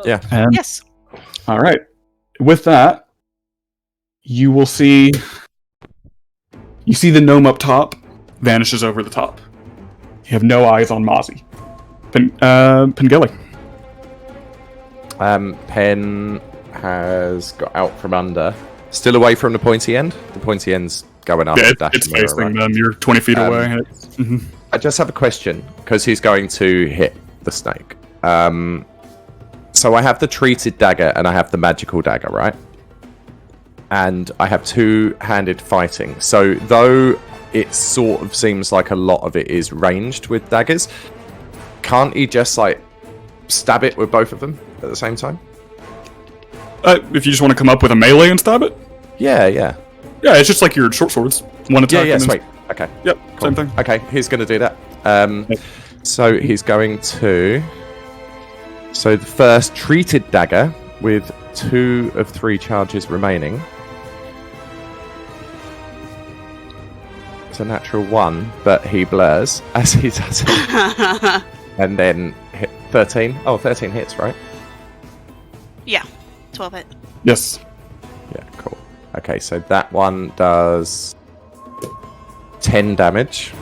Yeah. And, Yes. all right. With that, you will see. You see the gnome up top vanishes over the top. You have no eyes on Mozzie. Pengelly. Pen has got out from under. Still away from the pointy end. The pointy end's going up. Yeah, it's facing them. You're 20 feet away. I just have a question, because he's going to hit the snake. So I have the treated dagger and I have the magical dagger, right? And I have two-handed fighting. So though it sort of seems like a lot of it is ranged with daggers, can't he just like stab it with both of them at the same time? If you just want to come up with a melee and stab it? Yeah. Yeah, it's just like your short swords. One attack. Yeah, sweet. Okay. Yep, cool. same thing. Okay, he's going to do that. So he's going to... So the first treated dagger with 2 of 3 charges remaining. It's a natural 1, but he blurs as he does it. And then hit 13. Oh, 13 hits, right? Yeah. 12 hit. Yes. Yeah, cool. Okay, so that one does 10 damage.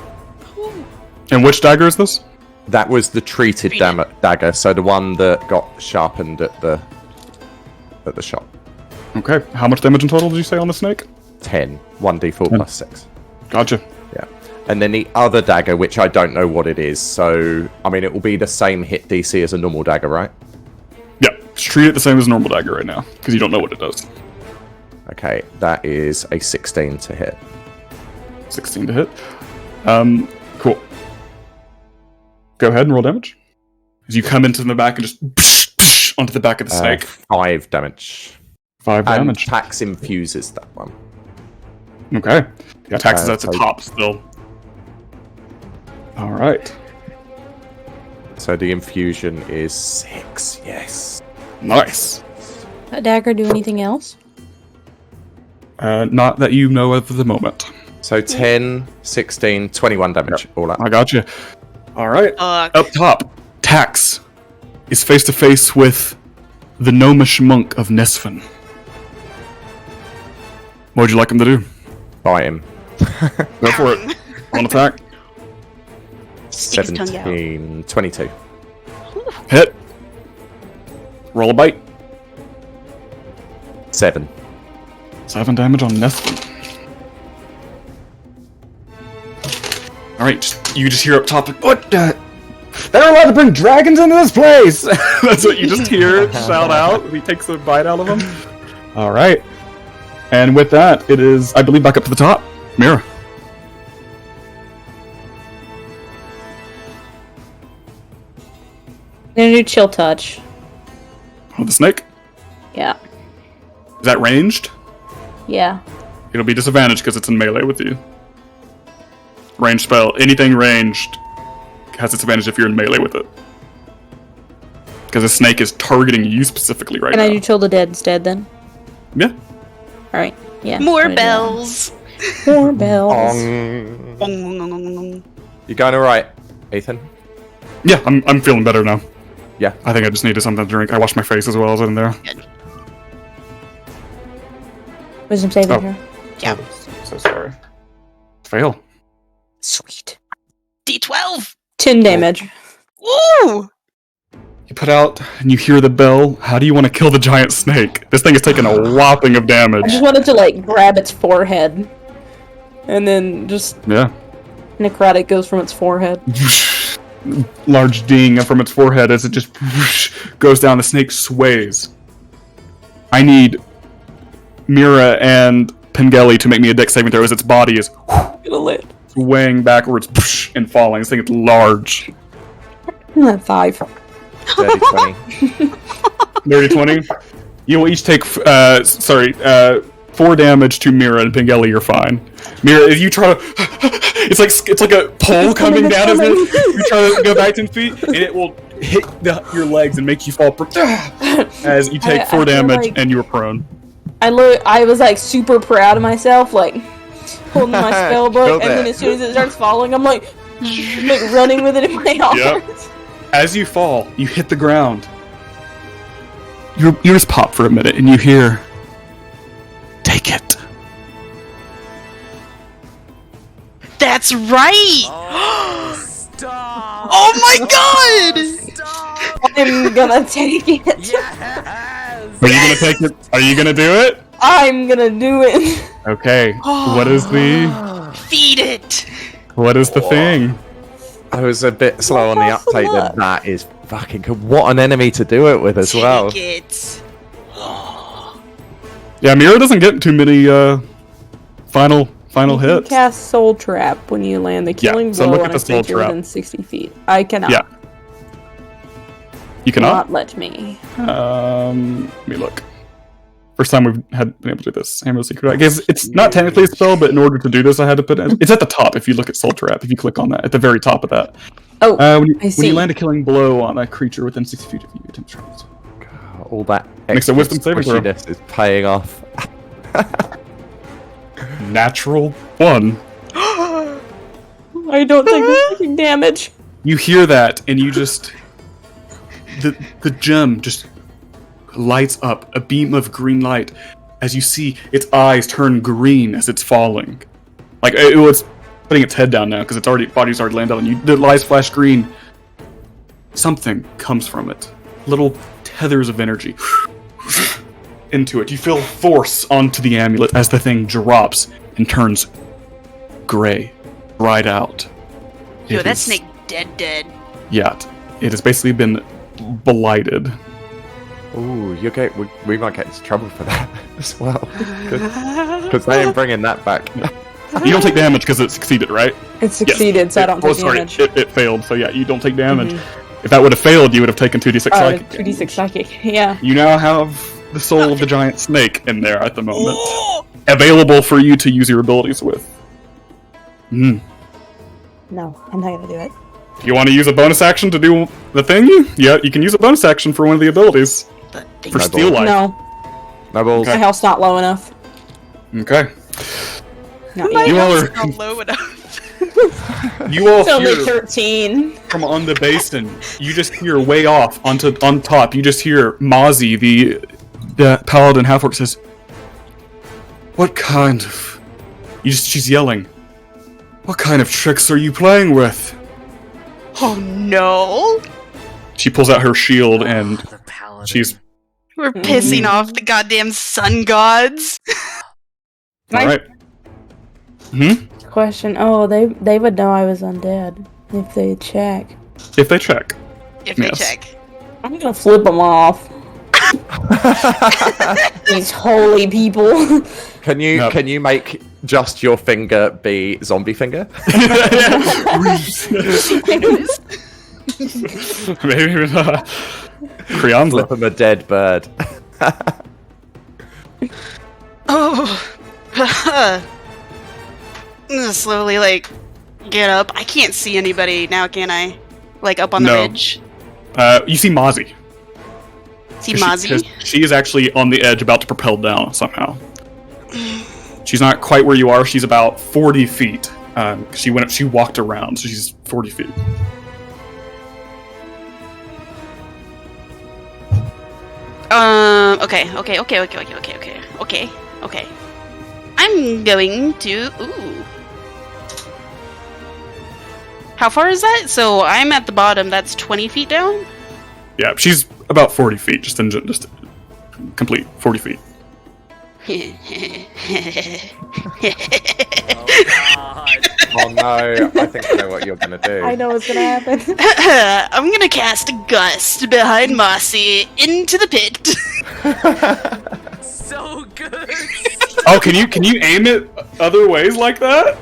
And which dagger is this? That was the treated dagger, so the one that got sharpened at the shot. Okay. How much damage in total did you say on the snake? 10. 1d4 plus 6. Gotcha. Yeah. And then the other dagger, which I don't know what it is, so, I mean, it will be the same hit DC as a normal dagger, right? Yeah. Just treat it the same as a normal dagger right now, because you don't know what it does. Okay, that is a 16 to hit. 16 to hit. Cool. Go ahead and roll damage. As you come into the back and just onto the back of the snake. 5 damage. 5 damage. And Pax infuses that one. Okay. Yeah, Tax is at the top still. Alright. So the infusion is 6, yes. Nice. That dagger do anything else? Not that you know of at the moment. So 10, 16, 21 damage. All up. I got you. Alright. Fuck. Up top, Tax is face to face with the gnomish monk of Nesfin. What would you like him to do? Bite him. Go for it. One attack. Stick his tongue out. 17, 22. Hit. Roll a bite. 7. 7 damage on Nesfin. Alright, you just hear up top, what the? They're allowed to bring dragons into this place! That's what you just hear shout out. He takes a bite out of them. Alright. And with that, it is, I believe, back up to the top. Mira. I'm gonna do chill touch. Oh, the snake? Yeah. Is that ranged? Yeah. It'll be disadvantaged because it's in melee with you. Ranged spell. Anything ranged has disadvantage if you're in melee with it. Because the snake is targeting you specifically right Can now. I do chill the dead instead then? Yeah. Alright. Yeah. More I'm gonna do bells. that. More bells. You going alright, Ethan? Yeah, I'm feeling better now. Yeah. I think I just needed something to drink. I washed my face as well as in there. Wisdom saving Oh. throw. Yeah. So sorry. Fail. Sweet. D12. 10 damage. Ooh. You put out and you hear the bell. How do you want to kill the giant snake? This thing is taking a whopping of I damage. just wanted to like grab its forehead. And then just Yeah. necrotic goes from its forehead. Large ding from its forehead as it just goes down. The snake sways. I need Mira and Pengelly to make me a dex saving throw as its body is swaying backwards and falling. This thing is large. 5. Dirty 20. Dirty 20. You will each take 4 damage to Mira and Pengelly. You're fine. Mira, if you try to, it's like a pole coming down, isn't it? You try to go back 10 feet, and it will hit your legs and make you fall as you take 4 damage like- and you are prone. I was like super proud of myself, like holding my spell book, Feel and then that. as soon as it starts falling, I'm like running with it in my arms. Yep. As you fall, you hit the ground. your ears pop for a minute, and you hear, "Take it." That's right! Stop! Oh my god! I'm gonna take it. Yes! Are you gonna take it? Are you gonna do it? I'm gonna do it. Okay. What is the Feed it! thing? I was a bit slow on the What's the uptake. Then luck? that is fucking good. What an enemy to do it with as well. Take it. Yeah, Mira doesn't get too many final You can hits. cast Soul Trap when you land the killing so blow look at on the a Soul creature Trap. within 60 feet. I cannot. Yeah. You cannot. Not let me. Let me look. First time we've been able to do this. Hammer of Secret. I guess it's not technically a spell, but in order to do this, I had to put it. It's at the top. If you look at Soul Trap, if you click on that, at the very top of that. Oh, When you, I when see. you land a killing blow on a creature within 60 feet of you, attempt to try it. All that Makes a extra wisdom saving throw. squishiness is paying off. Natural 1. I don't take fucking damage. You hear that, and you just the gem just lights up a beam of green light as you see its eyes turn green as it's falling. Like it was putting its head down now because its body's already landed on you. The lights flash green. Something comes from it. Little tethers of energy into it. You feel force onto the amulet as the thing drops and turns gray, dried out. Yo, It that is- snake dead. Yeah, it has basically been blighted. Ooh, we might get into trouble for that as well. Because they ain't bringing that back. You don't take damage because it succeeded, right? It succeeded, so I don't take damage. It failed, so yeah, you don't take damage. If that would have failed, you would have taken 2d6 psychic. 2d6 psychic. Yeah. You now have the soul of the giant snake in there at the moment, available for you to use your abilities with. No, I'm not gonna do it. Do you want to use a bonus action to do the thing? Yeah, you can use a bonus action for one of the abilities. But they For No Steel balls. Life. No, No balls. my health's not low enough. Okay. Not My yet. You all health's are- not low enough. You all It's only hear 13. from on the basin. You just hear way off on top. You just hear Mozzie, the paladin half-orc says, "What kind of?" She's yelling. "What kind of tricks are you playing with?" Oh no! She pulls out her shield and The paladin. she's We're pissing off the goddamn sun gods. all right. Question. Oh, they would know I was undead if they check. If they check, If they Yes. check. I'm gonna flip them off. These holy people. Can you make just your finger be zombie finger? maybe Krianza. Flip him a dead bird. Oh. I'm gonna slowly, get up. I can't see anybody now, can I? Up on the No. ridge. You see Mozzie. See Mozzie? She is actually on the edge, about to propel down somehow. She's not quite where you are. She's about 40 feet. She walked around, so she's 40 feet. Okay. I'm going to. Ooh. How far is that? So I'm at the bottom. That's 20 feet down. Yeah, she's about 40 feet, just complete 40 feet. Oh no, I think I know what you're gonna do. I know what's gonna happen. I'm gonna cast a gust behind Mossy into the pit. So good. Oh, can you aim it other ways like that?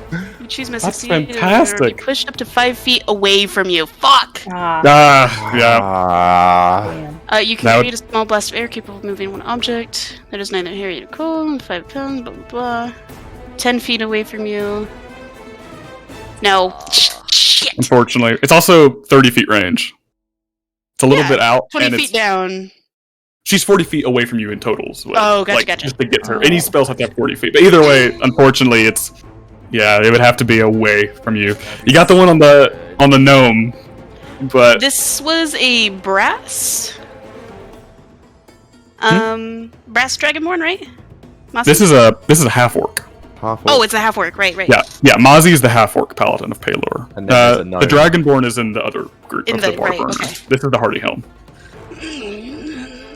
Choose my That's succeed. fantastic. Be pushed up to 5 feet away from you. Fuck. Ah, Yeah. damn. You can That would- create a small blast of air capable of moving one object that is neither heavy nor cold. 5 pounds. Blah blah blah. 10 feet away from you. No. Shit. Unfortunately, it's also 30 feet range. It's a little Yeah, bit out, 20 and feet it's down. she's 40 feet away from you in total. So Oh, gotcha. Just to get to her. Any spells have to have 40 feet. But either way, unfortunately, it would have to be away from you. You got the one on the gnome, but This was a brass. Brass Dragonborn, right? Mozzie? This is a half orc. Oh, it's a half orc, right? Yeah, Mozzie is the half orc paladin of Pelor. And then there's a gnome. The Dragonborn is in the other group In of the- the right, Barbarians. okay. This is the Hardy Helm.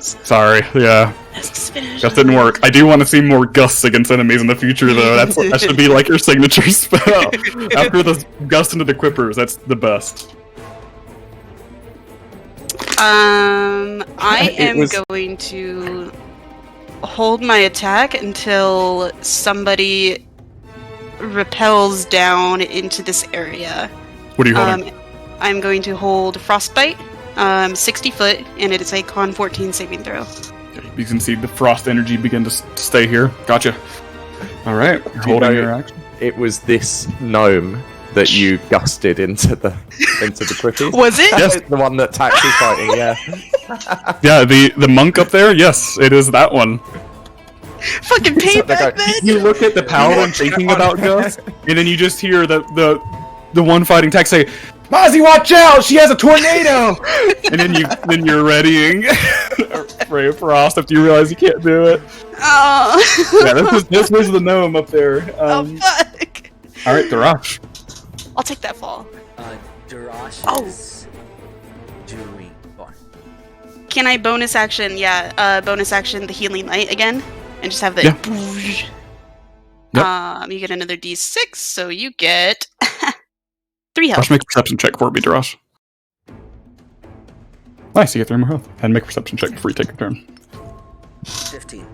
Sorry, yeah, Spanish. that didn't work. I do want to see more gusts against enemies in the future, though. That should be like your signature spell. After the gust into the quippers, that's the best. I It am was- going to hold my attack until somebody repels down into this area. What are you holding? I'm going to hold Frostbite, 60 foot, and it is a Con 14 saving throw. Okay, you can see the frost energy begin to stay here. Gotcha. All right, you're Do you holding know- your action. It was this gnome that you gusted into the quippies. Was it? Yes. The one that Tax is fighting, yeah. Yeah, the monk up there. Yes, it is that one. Fucking payback, man! You look at the paladin thinking about Gus, and then you just hear the one fighting tech say, "Mozzie, watch out! She has a tornado!" And then you're readying Ray of Frost after you realize you can't do it. Oh. Yeah, this was the gnome up there. Oh, fuck. All right, Darash. I'll take that fall. Darash Oh. is doing. Go on. Can I bonus action? Yeah, bonus action the healing light again, and just have the. Yeah. Yep. You get another d6, so you get 3 health. Darash, make a perception check for me, Darash. Nice, you get 3 more health. And make a perception check before you take your turn. 15.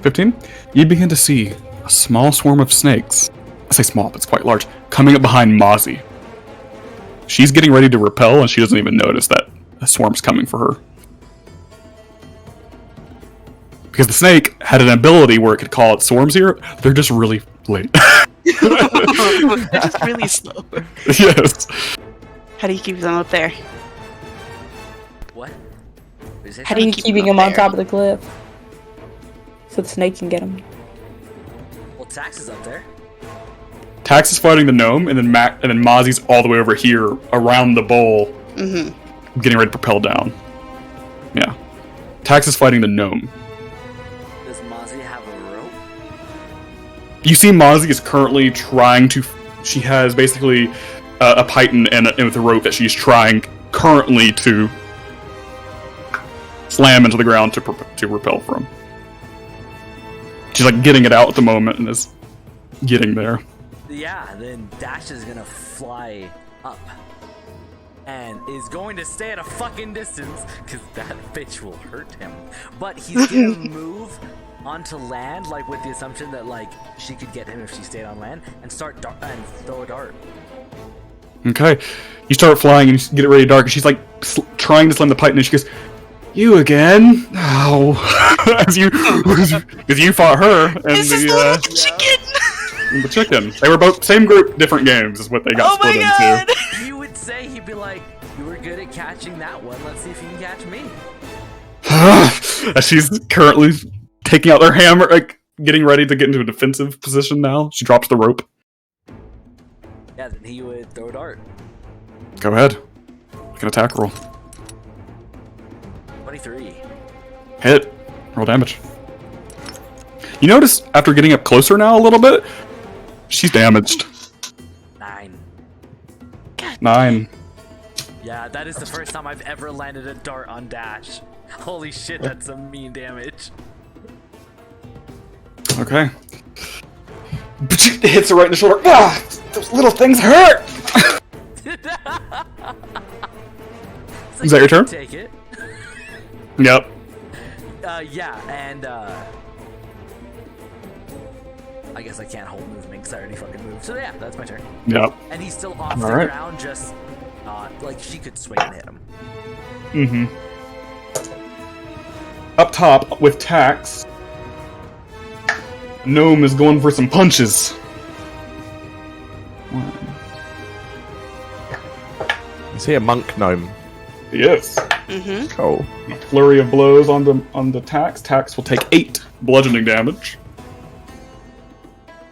15? You begin to see a small swarm of snakes. I say small, but it's quite large. Coming up behind Mozzie. She's getting ready to repel, and she doesn't even notice that a swarm's coming for her. Because the snake had an ability where it could call its swarms here. They're just really late. They're just really slow. Yes. How do you keep them up there? What? Is it? How do you keeping him on top of the cliff? So the snake can get him. Well, Tax is up there. Tax is fighting the gnome, and then Mozzie's all the way over here around the bowl, getting ready to propel down. Yeah. Tax is fighting the gnome. Does Mozzie have a rope? You see Mozzie is currently trying to... She has basically a python and with a rope that she's trying currently to slam into the ground to repel from. She's like getting it out at the moment and is getting there. Yeah, then Dash is gonna fly up. And is going to stay at a fucking distance, because that bitch will hurt him. But he's gonna move onto land, like with the assumption that like she could get him if she stayed on land, and and throw a dart. Okay. You start flying and you get it really dark, and she's like trying to slam the python, and she goes, "You again? Oh." As you fought her and This is the little chicken! the chicken. They were both same group, different games is what they got Oh my split god! into. You would say he'd be like, "You were good at catching that one. Let's see if you can catch me." As she's currently taking out her hammer, like getting ready to get into a defensive position now. She drops the rope. Yeah, then he would throw a dart. Go ahead. Make an attack roll. 23. Hit. Roll damage. You notice after getting up closer now a little bit, she's damaged. 9. 9. Yeah, that is the first time I've ever landed a dart on Dash. Holy shit, that's some mean damage. Okay. It hits her right in the shoulder. Ah! Those little things hurt! It's Is that your turn? Take it. Yep. Yeah, and I guess I can't hold movement because I already fucking moved. So yeah, that's my turn. Yep. And he's still off the Alright. ground, just not like she could swing and hit him. Mm-hmm. Up top with Tax, Gnome is going for some punches. Is he a monk gnome? Yes. Cool. A flurry of blows on the Tax. Tax will take 8 bludgeoning damage.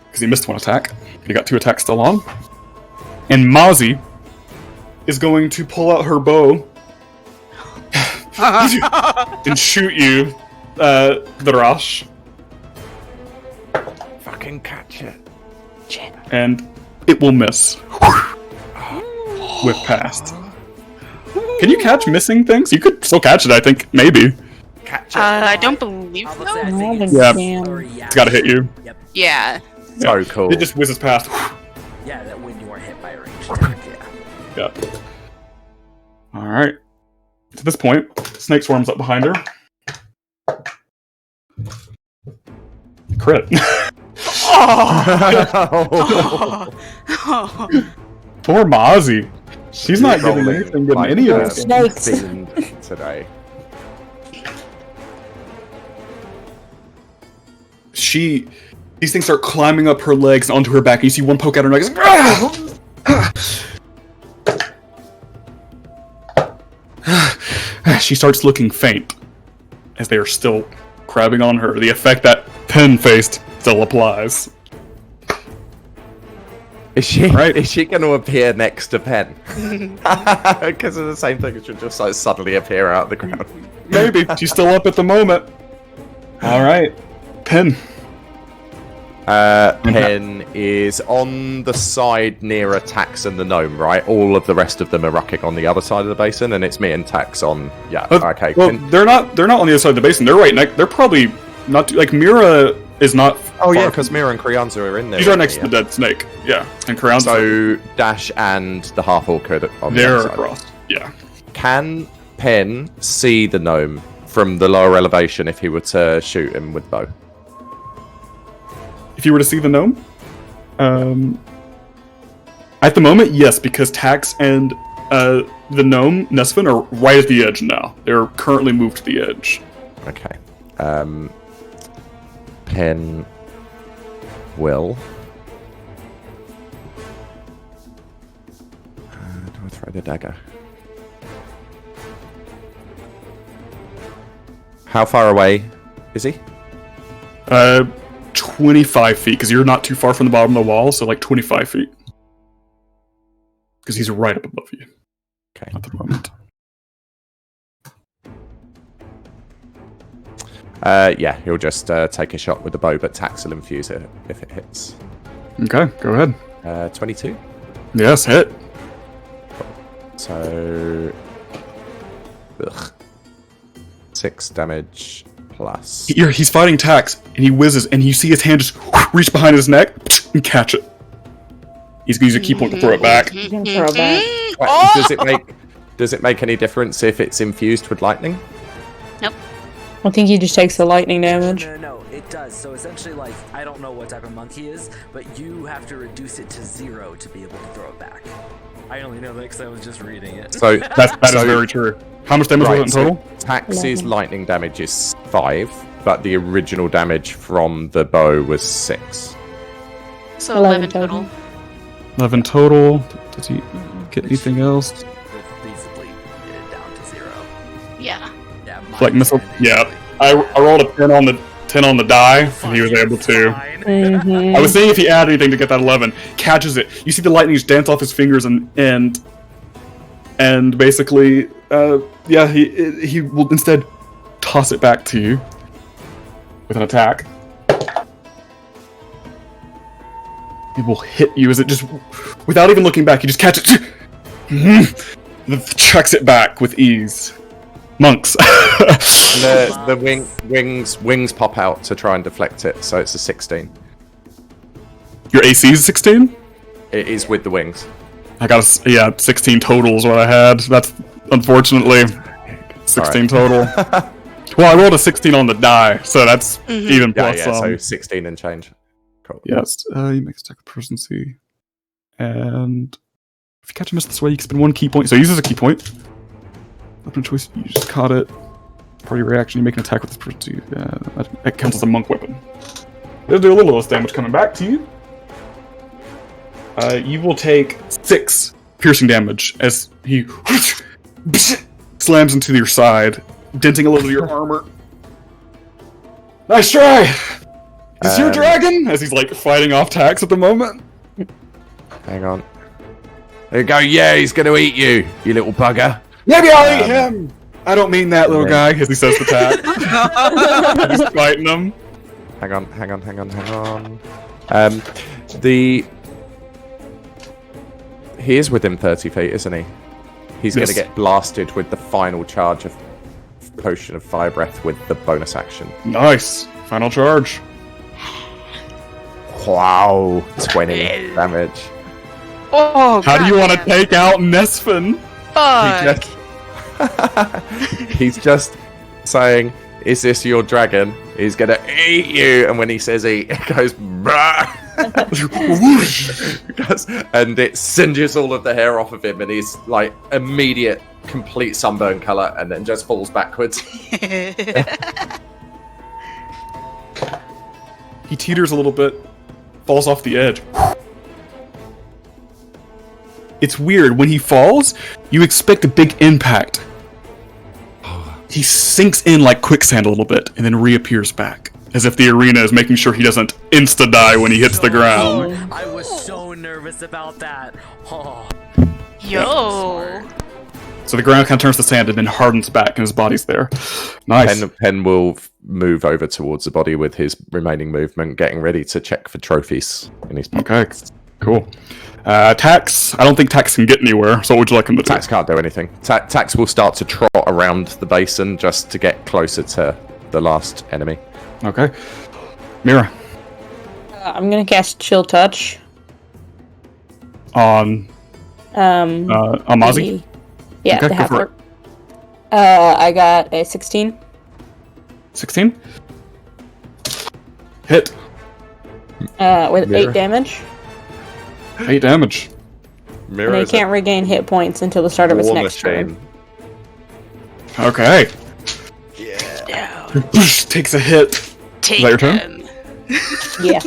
Because he missed one attack. He got 2 attacks still on. And Mozzie is going to pull out her bow. and shoot you, the rush. Fucking catch it. And it will miss. Whip past. Can you catch missing things? You could still catch it, I think. Maybe. Catch it. I don't believe I would so. say I think Yeah. or It's gotta hit you. Yep. Yeah. So cool. It just whizzes past. Yeah, that when you are hit by a ranged attack, yeah. Yeah. Alright. To this point, Snake swarms up behind her. Crit. Poor Mozzie. She's not getting Rolling anything good in like any of a this. Snakes. fiend today. These things start climbing up her legs and onto her back, and you see one poke at her neck. She starts looking faint as they are still crabbing on her. The effect that Pen faced still applies. Is she? Right. Is she going to appear next to Pen? Because of the same thing. She'll just like suddenly appear out of the ground. Maybe. She's still up at the moment. Alright. Pen. Pen is on the side nearer Tax and the gnome, right? All of the rest of them are rucking on the other side of the basin, and it's me and Tax on. Yeah. Okay. Well, Pen- they're not on the other side of the basin. They're right next. They're probably not like Mira is not. oh yeah, far- because Mira and Krianza are in there. these are aren't next they? to the dead snake. Yeah, and Crown. So Dash and the half orc are on the they're other side. across. Yeah. Can Pen see the gnome from the lower elevation if he were to shoot him with bow? If you were to see the gnome, at the moment, yes, because Tax and the gnome Nesvin are right at the edge now. They're currently moved to the edge. Okay. Pen will. Do I throw the dagger? How far away is he? 25 feet, because you're not too far from the bottom of the wall, so like 25 feet. Because he's right up above you Okay. at the moment. Yeah, he'll just take a shot with the bow, but Tax will infuse it if it hits. Okay, go ahead. 22. Yes, hit. So. Ugh. 6 damage plus. He's fighting Tax, and he whizzes, and you see his hand just reach behind his neck and catch it. He's going to use a key point to throw it back. You can throw it back. Wait, does it make any difference if it's infused with lightning? I think he just takes the lightning damage. No, it does. So essentially, like, I don't know what type of monk he is, but you have to reduce it to 0 to be able to throw it back. I only know that because I was just reading it. So That is very true. How much damage was it in total? Tax's 11. lightning damage is 5, but the original damage from the bow was 6. So 11 11 total. 11 total. Does he get anything else? With basically down to 0. Yeah. Yeah, Like missile? Yeah. I rolled a 10 on the die, and he was able to. Mm-hmm. I was seeing if he added anything to get that 11. Catches it. You see the lightning just dance off his fingers and basically, he will instead toss it back to you with an attack. He will hit you as it just, without even looking back, he just catches it, chucks it back with ease. Monks. The wings pop out to try and deflect it, so it's a 16. Your AC is 16? It is with the wings. I got 16 total is what I had. That's unfortunately 16 total. Well, I rolled a 16 on the die, so that's even Yeah, plus. so 16 and change. Cool. Yes, you make a attack with proficiency, and if you catch a miss this way, you can spend 1 key point. So he uses a key point. Weapon choice, you just caught it. Party reaction, you make an attack with this proficiency. That counts as a monk weapon. It'll do a little less damage coming back to you. You will take 6 piercing damage as he slams into your side, denting a little of your armor. Nice try! Is your dragon? As he's like fighting off Tax at the moment. Hang on. There you go. Yeah, he's going to eat you, you little bugger. Maybe I'll eat him! I don't mean that, little guy, as he says to Tat. He's fighting him. Hang on. He is within 30 feet, isn't he? He's going to Yes. get blasted with the final charge of Potion of Fire Breath with the bonus action. Nice. Final charge. Wow, 20 damage. Oh, How do you want to goddamn. take out Nesfin? Fuck. He's just saying, "Is this your dragon? He's gonna eat you." And when he says eat, it goes, "Brah." And it singes all of the hair off of him, and he's like immediate, complete sunburn color, and then just falls backwards. He teeters a little bit, falls off the edge. It's weird. When he falls, you expect a big impact. He sinks in like quicksand a little bit, and then reappears back, as if the arena is making sure he doesn't insta-die when he hits the ground. I was so nervous about that. Oh. Yo. So the ground kind of turns to sand and then hardens back, and his body's there. Nice. Pen will move over towards the body with his remaining movement, getting ready to check for trophies in his pocket. Okay, cool. Tax. I don't think Tax can get anywhere, so what would you like him to do? Tax can't do anything. Tax will start to trot around the basin just to get closer to the last enemy. Okay. Mira. I'm gonna cast Chill Touch. On Amazi? Yeah, Okay, the go for half-orc. I got a 16. 16? Hit. With Mirror. 8 damage. 8 damage. Mirror And he is can't regain hit points until the start of his war next turn. machine. Okay. No. Takes a hit. Take that your turn? them. Yeah.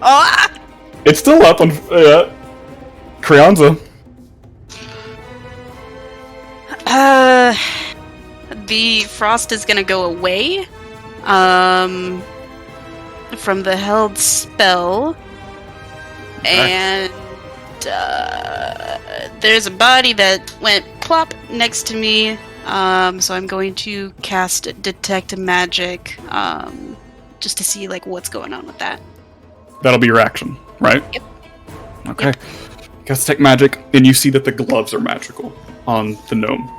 Ah! It's still up on Krianza. The frost is gonna go away. From the held spell. And there's a body that went plop next to me. So I'm going to cast Detect Magic, just to see like what's going on with that. That'll be your action, right? Yep. Okay. Cast Detect Magic, and you see that the gloves are magical on the gnome.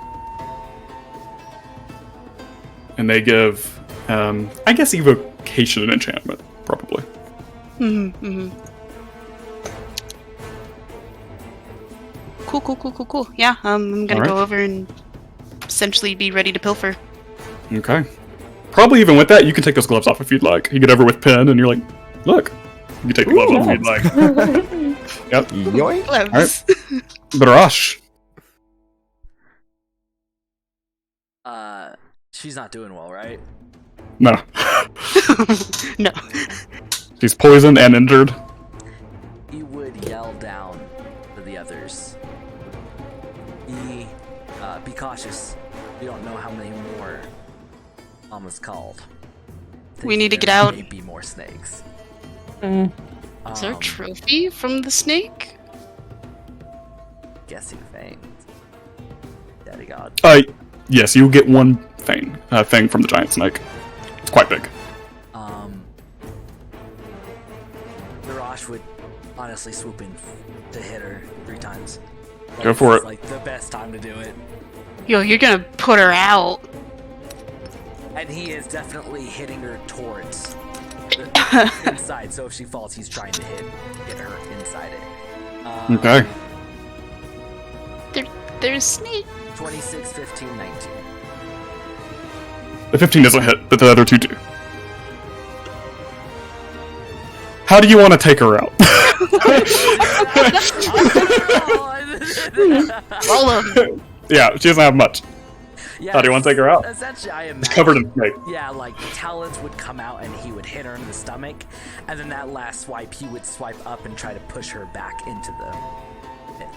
And they give, I guess, evocation and enchantment, probably. Cool. Yeah, I'm gonna Alright. go over and essentially be ready to pilfer. Okay. Probably even with that, you can take those gloves off if you'd like. You get over with Pen, and you're like, look. You can take the gloves off if you'd like. Yep. Yoink. Gloves. Barash. She's not doing well, right? No. No. She's poisoned and injured. He would yell down to the others. Be cautious. We don't know how many more Mama's called. We need to There get out. May be more snakes. Mm. Is there a trophy from the snake? Guessing fangs. Daddy God. Yes, you'll get one thing from the giant snake. It's quite big. Mirash would honestly swoop in to hit her 3 times. Go for It's it. like the best time to do it. Yo, you're gonna put her out. And he is definitely hitting her towards the inside. So if she falls, he's trying to get her inside it. Okay. There's snake. 26, 15, 19. The 15 doesn't hit, but the other 2 do. How do you want to take her out? Roll 'em. Yeah, she doesn't have much. Yeah, How do you want to take her out? Essentially, I imagine. It's covered in snake. Yeah, like talons would come out and he would hit her in the stomach, and then that last swipe, he would swipe up and try to push her back into the pit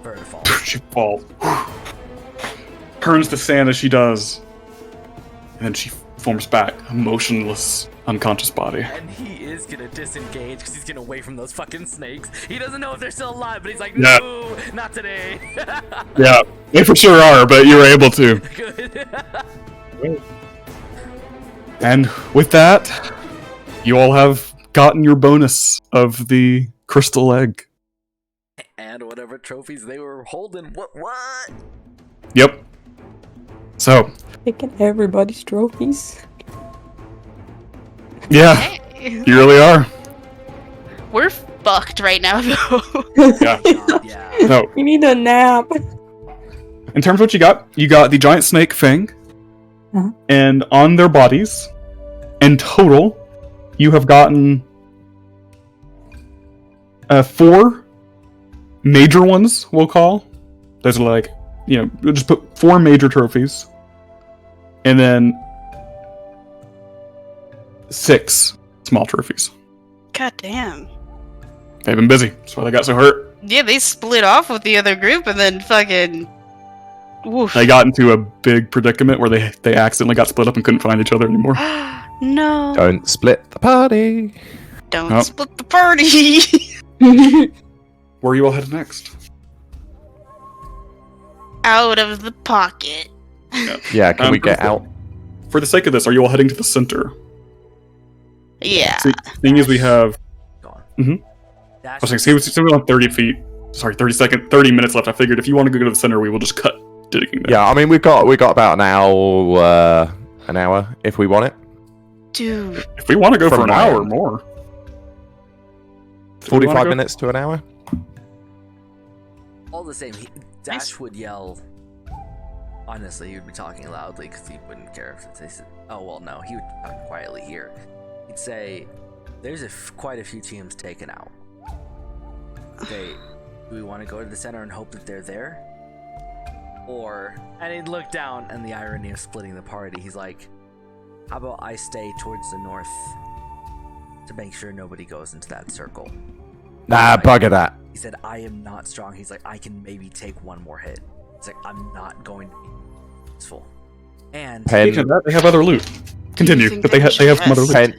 for her to fall. She falls. Turns to sand as she does. And then she forms back, a motionless, unconscious body. And he is gonna disengage because he's gonna away from those fucking snakes. He doesn't know if they're still alive, but he's like, Yeah. no, not today. Yeah, they for sure are, but you were able to. Good. And with that, you all have gotten your bonus of the crystal egg. And whatever trophies they were holding. What? Yep. So, Picking everybody's trophies. yeah, Hey, you really are. we're fucked right now, though. Yeah. God, yeah. No, We need a nap. in terms of what you got the giant snake fang, and on their bodies, in total, you have gotten 4 major ones, we'll call. Those are like, we'll just put 4 major trophies, and then 6 small trophies. God damn. They've been busy. That's why they got so hurt. Yeah, they split off with the other group and then fucking. Woof. They got into a big predicament where they accidentally got split up and couldn't find each other anymore. No. Don't split the party. Don't Oh. split the party. Where are you all headed next? Out of the pocket. Yeah, can we get for- out? For the sake of this, are you all heading to the center? Yeah. Seeing as we have, Gone. Mhm. Dash I was saying, see, we're on 30 feet. Sorry, 30 minutes left. I figured if you want to go to the center, we will just cut digging there. Yeah, I mean we got about an hour if we want it. Dude. If we want to go From for an my hour or end. more. Do we 45 wanna go? minutes to an hour. all the same. Dash would yell. Honestly, he would be talking loudly because he wouldn't care if they said. Oh well, no, he would talk quietly here. He'd say, "There's quite a few teams taken out. Okay, do we want to go to the center and hope that they're there, or?" And he'd look down, and the irony of splitting the party. He's like, "How about I stay towards the north to make sure nobody goes into that circle?" Nah, bugger that. He said, "I am not strong." He's like, "I can maybe take one more hit." He's like, "I'm not going to be useful." And Speaking of that, they have other loot. Continue, think but they that have some other loot. Pen,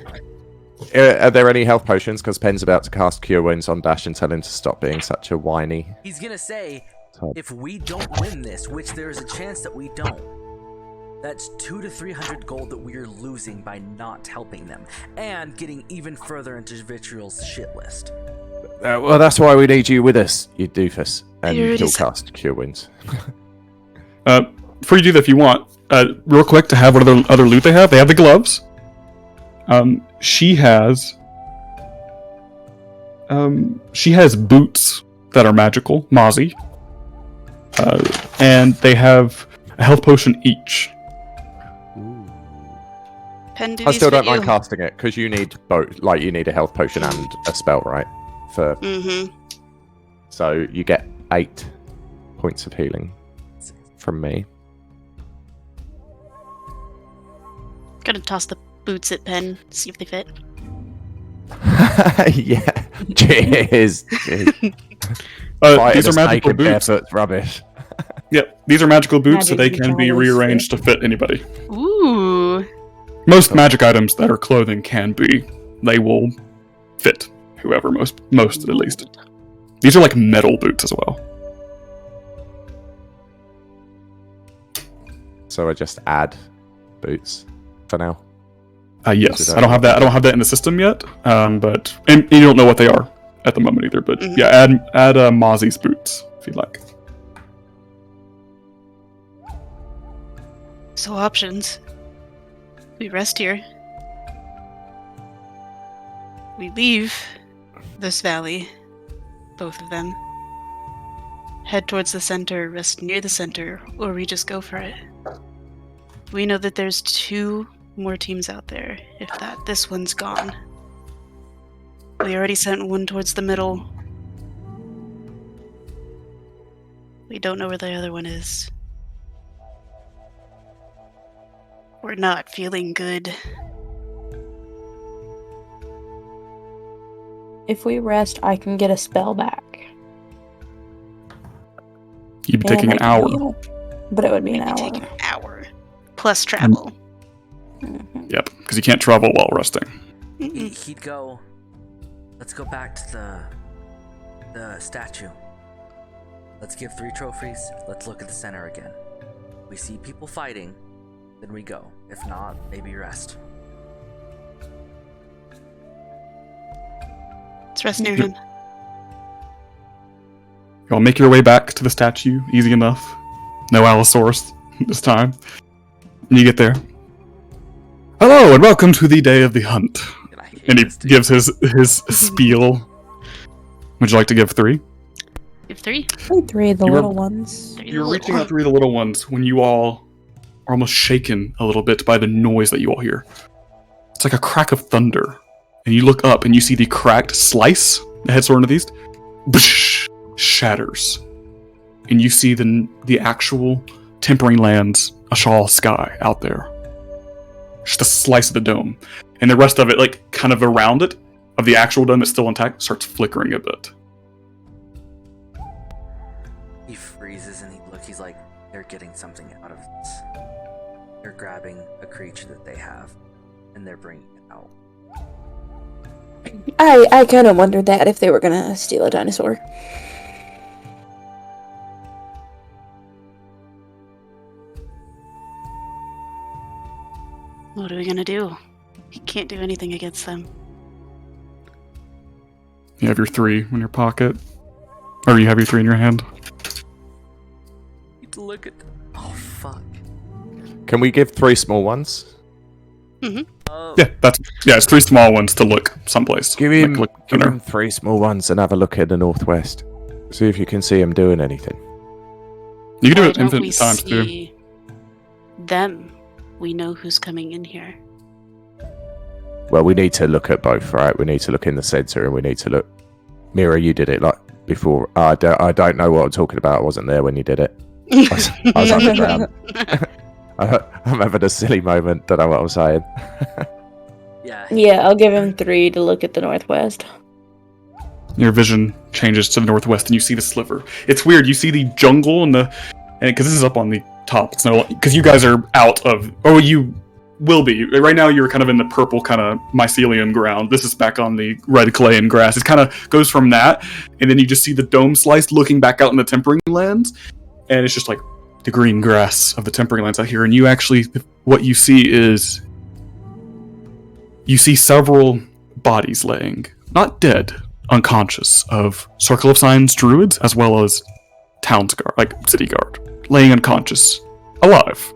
are there any health potions? Because Pen's about to cast Cure Wounds on Dash and tell him to stop being such a whiny. he's gonna say, Top. if we don't win this, which there is a chance that we don't, that's 200 to 300 gold that we are losing by not helping them, and getting even further into Vitriol's shit list. Well, that's why we need you with us, you doofus. And You already he'll said- cast Cure Wounds. Before you do that, if you want, real quick, to have what other loot they have the gloves. She has boots that are magical, Mozzie. And they have a health potion each. Pen, do I these still don't fit mind you? casting it, because you need both. Like, you need a health potion and a spell, right? Mm-hmm. So you get 8 points of healing from me. Gonna toss the boots at Pen, see if they fit. Yeah. Cheers. These Fighting are a snake magical in boots. barefoot's rubbish. Yep, these are magical boots, so they Magic can be always rearranged to fit anybody. Ooh. Most magic items that are clothing can be. They will fit whoever, most at least. These are like metal boots as well. So I just add boots for now. Yes, I don't have that. I don't have that in the system yet. But and you don't know what they are at the moment either. But Mhm. yeah, add Mozzie's boots if you'd like. So options. We rest here. We leave this valley. Both of them. Head towards the center, rest near the center, or we just go for it. We know that there's 2 more teams out there, if that. This one's gone. We already sent one towards the middle. We don't know where the other one is. We're not feeling good. If we rest, I can get a spell back. You'd be And taking I an can hour. heal. But it would be an Maybe hour. take an hour. Plus travel. Mhm. Yep, because you can't travel while resting. He'd go. Let's go back to the statue. Let's give 3 trophies. Let's look at the center again. We see people fighting, then we go. If not, maybe rest. Let's rest near him. Y'all make your way back to the statue. Easy enough. No Allosaurus this time. And you get there. Hello, and welcome to the day of the hunt. And he gives his spiel. Would you like to give 3? Give 3. 3 of the You were- little ones. You're reaching out 3 of the little ones when you all are almost shaken a little bit by the noise that you all hear. It's like a crack of thunder. And you look up and you see the cracked slice, the head sword northeast, shatters. And you see the actual tempering lands, Ashal sky out there. Just a slice of the dome. And the rest of it, like, kind of around it, of the actual dome that's still intact, starts flickering a bit. He freezes and he's like, they're getting something out of this. They're grabbing a creature that they have, and they're bringing it out. I kind of wondered that if they were gonna steal a dinosaur. What are we gonna do? We can't do anything against them. You have your 3 in your pocket. Or you have your 3 in your hand. Look at. Oh fuck. Can we give 3 small ones? Yeah, it's 3 small ones to look someplace. Give him, look give there. him 3 small ones and have a look at the northwest. See if you can see him doing anything. You can do Why it don't we infinite times too. see them? We know who's coming in here. Well, we need to look at both, right? We need to look in the center and we need to look... Mira, you did it like before. I don't know what I'm talking about. I wasn't there when you did it. I was underground. I'm having a silly moment. Don't know what I'm saying. Yeah. Yeah, I'll give him 3 to look at the northwest. Your vision changes to the northwest, and you see the sliver. It's weird. You see the jungle and because this is up on the top. It's no because you guys are out of. Oh, you will be right now. You're kind of in the purple kind of mycelium ground. This is back on the red clay and grass. It kind of goes from that, and then you just see the dome slice looking back out in the tempering lands, and it's just like the green grass of the tempering lands out here. And you actually, what you see is, you see several bodies laying, not dead, unconscious, of Circle of Signs druids, as well as town's guard, like city guard, laying unconscious, alive.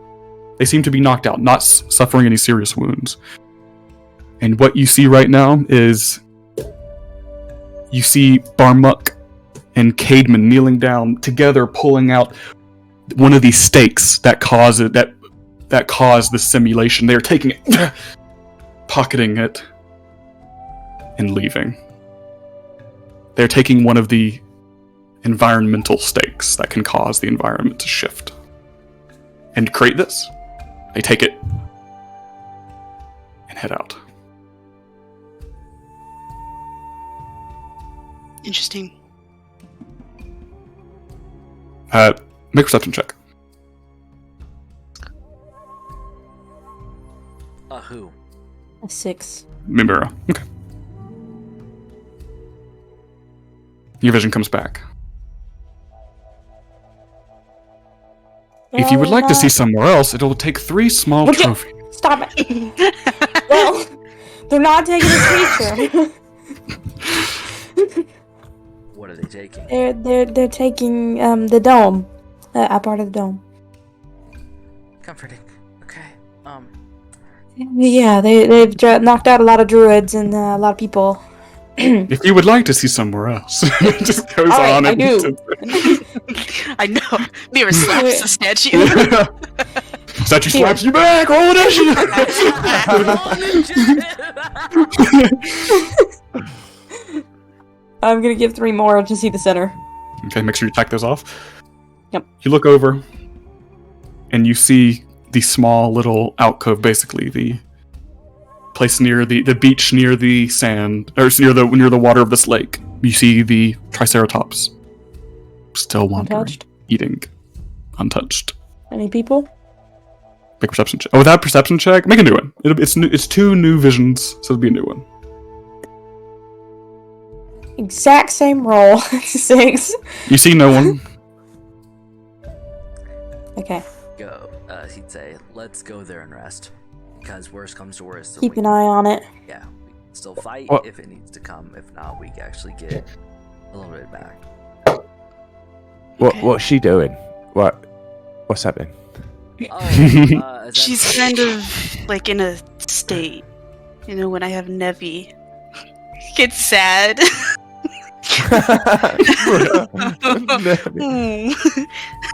They seem to be knocked out, not suffering any serious wounds. And what you see right now is, you see Barmuk and Caedmon kneeling down together, pulling out one of these stakes that caused the simulation. They're taking it, pocketing it, and leaving. They're taking one of the environmental stakes that can cause the environment to shift. And to create this, they take it and head out. Interesting. Make a perception check. Who? A 6. Mimira. Okay. Your vision comes back. If you would like to see somewhere else, it'll take 3 small Would you- trophies. Stop it! Well, they're not taking the creature. What are they taking? They're taking the dome, a part of the dome. Comforting. Okay. Yeah, they've knocked out a lot of druids and a lot of people. If you would like to see somewhere else, it just goes All right, on. I and do. I know. Mira slaps the statue. Statue slaps you back. Roll initiative. I'm gonna give 3 more to see the center. Okay, make sure you attack those off. Yep. You look over, and you see the small little alcove, basically the place near the beach, near the sand, or near the water of this lake. You see the Triceratops still wandering, Untouched? eating, untouched. Any people? Make a perception check. Oh, without perception check? Make a new one. It's 2 new visions, so it'll be a new one. Exact same roll. 6. You see no one. Okay. Go. He'd say, let's go there and rest. Because worst comes to worst. Keep an eye on it. Yeah, we can still fight What? if it needs to come. If not, we can actually get a little bit back. What's she doing? What's happening? Oh, is that- She's kind of like in a state. You know, when I have Nevi, gets sad.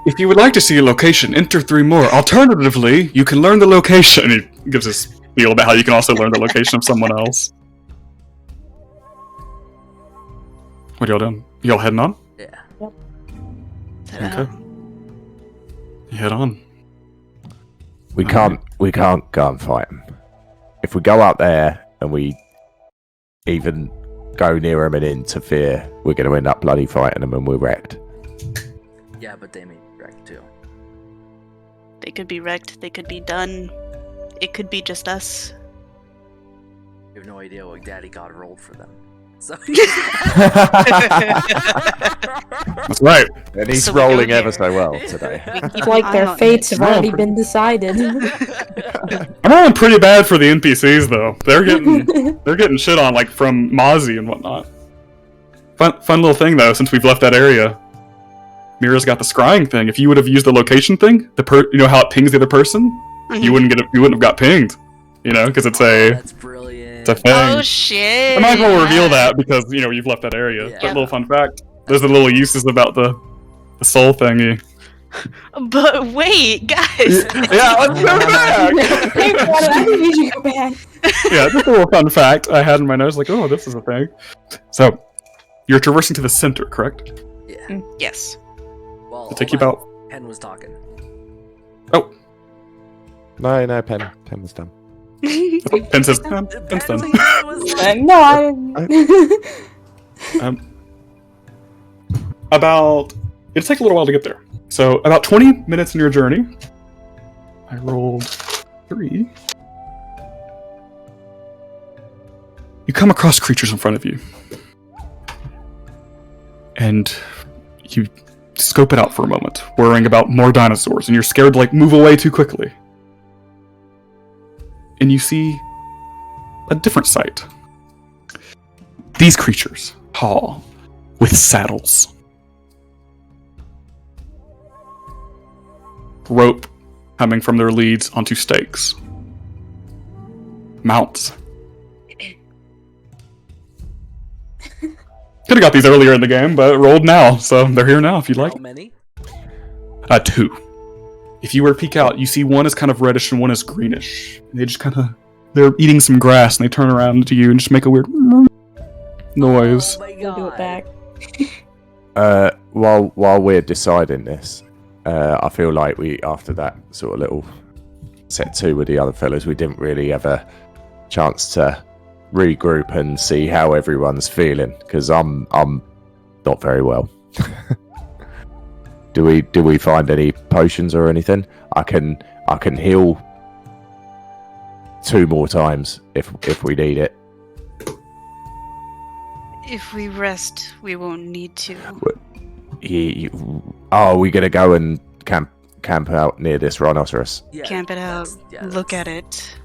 If you would like to see a location, enter 3 more. Alternatively, you can learn the location. He gives us feel about how you can also learn the location of someone else. What y'all doing? Y'all heading on? Yeah. Okay. You head on. We can't go and fight him. If we go out there and we even go near him and interfere, we're going to end up bloody fighting them and we're wrecked. Yeah, but they may be wrecked too. They could be wrecked. They could be done. It could be just us. You have no idea what Daddy God rolled for them. So That's right. And he's So we go rolling here. ever so well today. It's like their fates have already been decided. I'm rolling pretty bad for the NPCs though. They're getting shit on like from Mozzie and whatnot. Fun little thing though. Since we've left that area, Mira's got the scrying thing. If you would have used the location thing, you know how it pings the other person, you wouldn't have got pinged. You know, because it's that's brilliant. a thing. Oh shit! I might as well reveal that because you know you've left that area. Yeah. But little fun fact: there's the little uses about the soul thingy. But wait, guys. Yeah, let's go back. Hey, Brandon, I think we should go back. Yeah, just a little fun fact I had in my notes. Like, oh, this is a thing. So, you're traversing to the center, correct? Yeah. Yes. Well, It'll take you hold on. about. Pen was talking. Oh, No, Pen was done. Pen says Pen's done. Apparently it was like- No, I didn't. About it'll take a little while to get there. So about 20 minutes in your journey. I rolled 3. You come across creatures in front of you. And you scope it out for a moment, worrying about more dinosaurs, and you're scared to like move away too quickly. And you see a different sight. These creatures, tall, with saddles. Rope coming from their leads onto stakes. Mounts. Could have got these earlier in the game, but rolled now, so they're here now if you'd like. How many? 2. If you were to peek out, you see one is kind of reddish and one is greenish. And they just they're eating some grass and they turn around to you and just make a weird noise. Oh my We'll do it God. back. While we're deciding this, I feel like we, after that sort of little set 2 with the other fellas, we didn't really have a chance to regroup and see how everyone's feeling, because I'm not very well. Do we find any potions or anything? I can heal 2 more times if we need it. If we rest, we won't need to. Are we gonna go and camp out near this rhinoceros? Yeah, Camp it out. Look at it.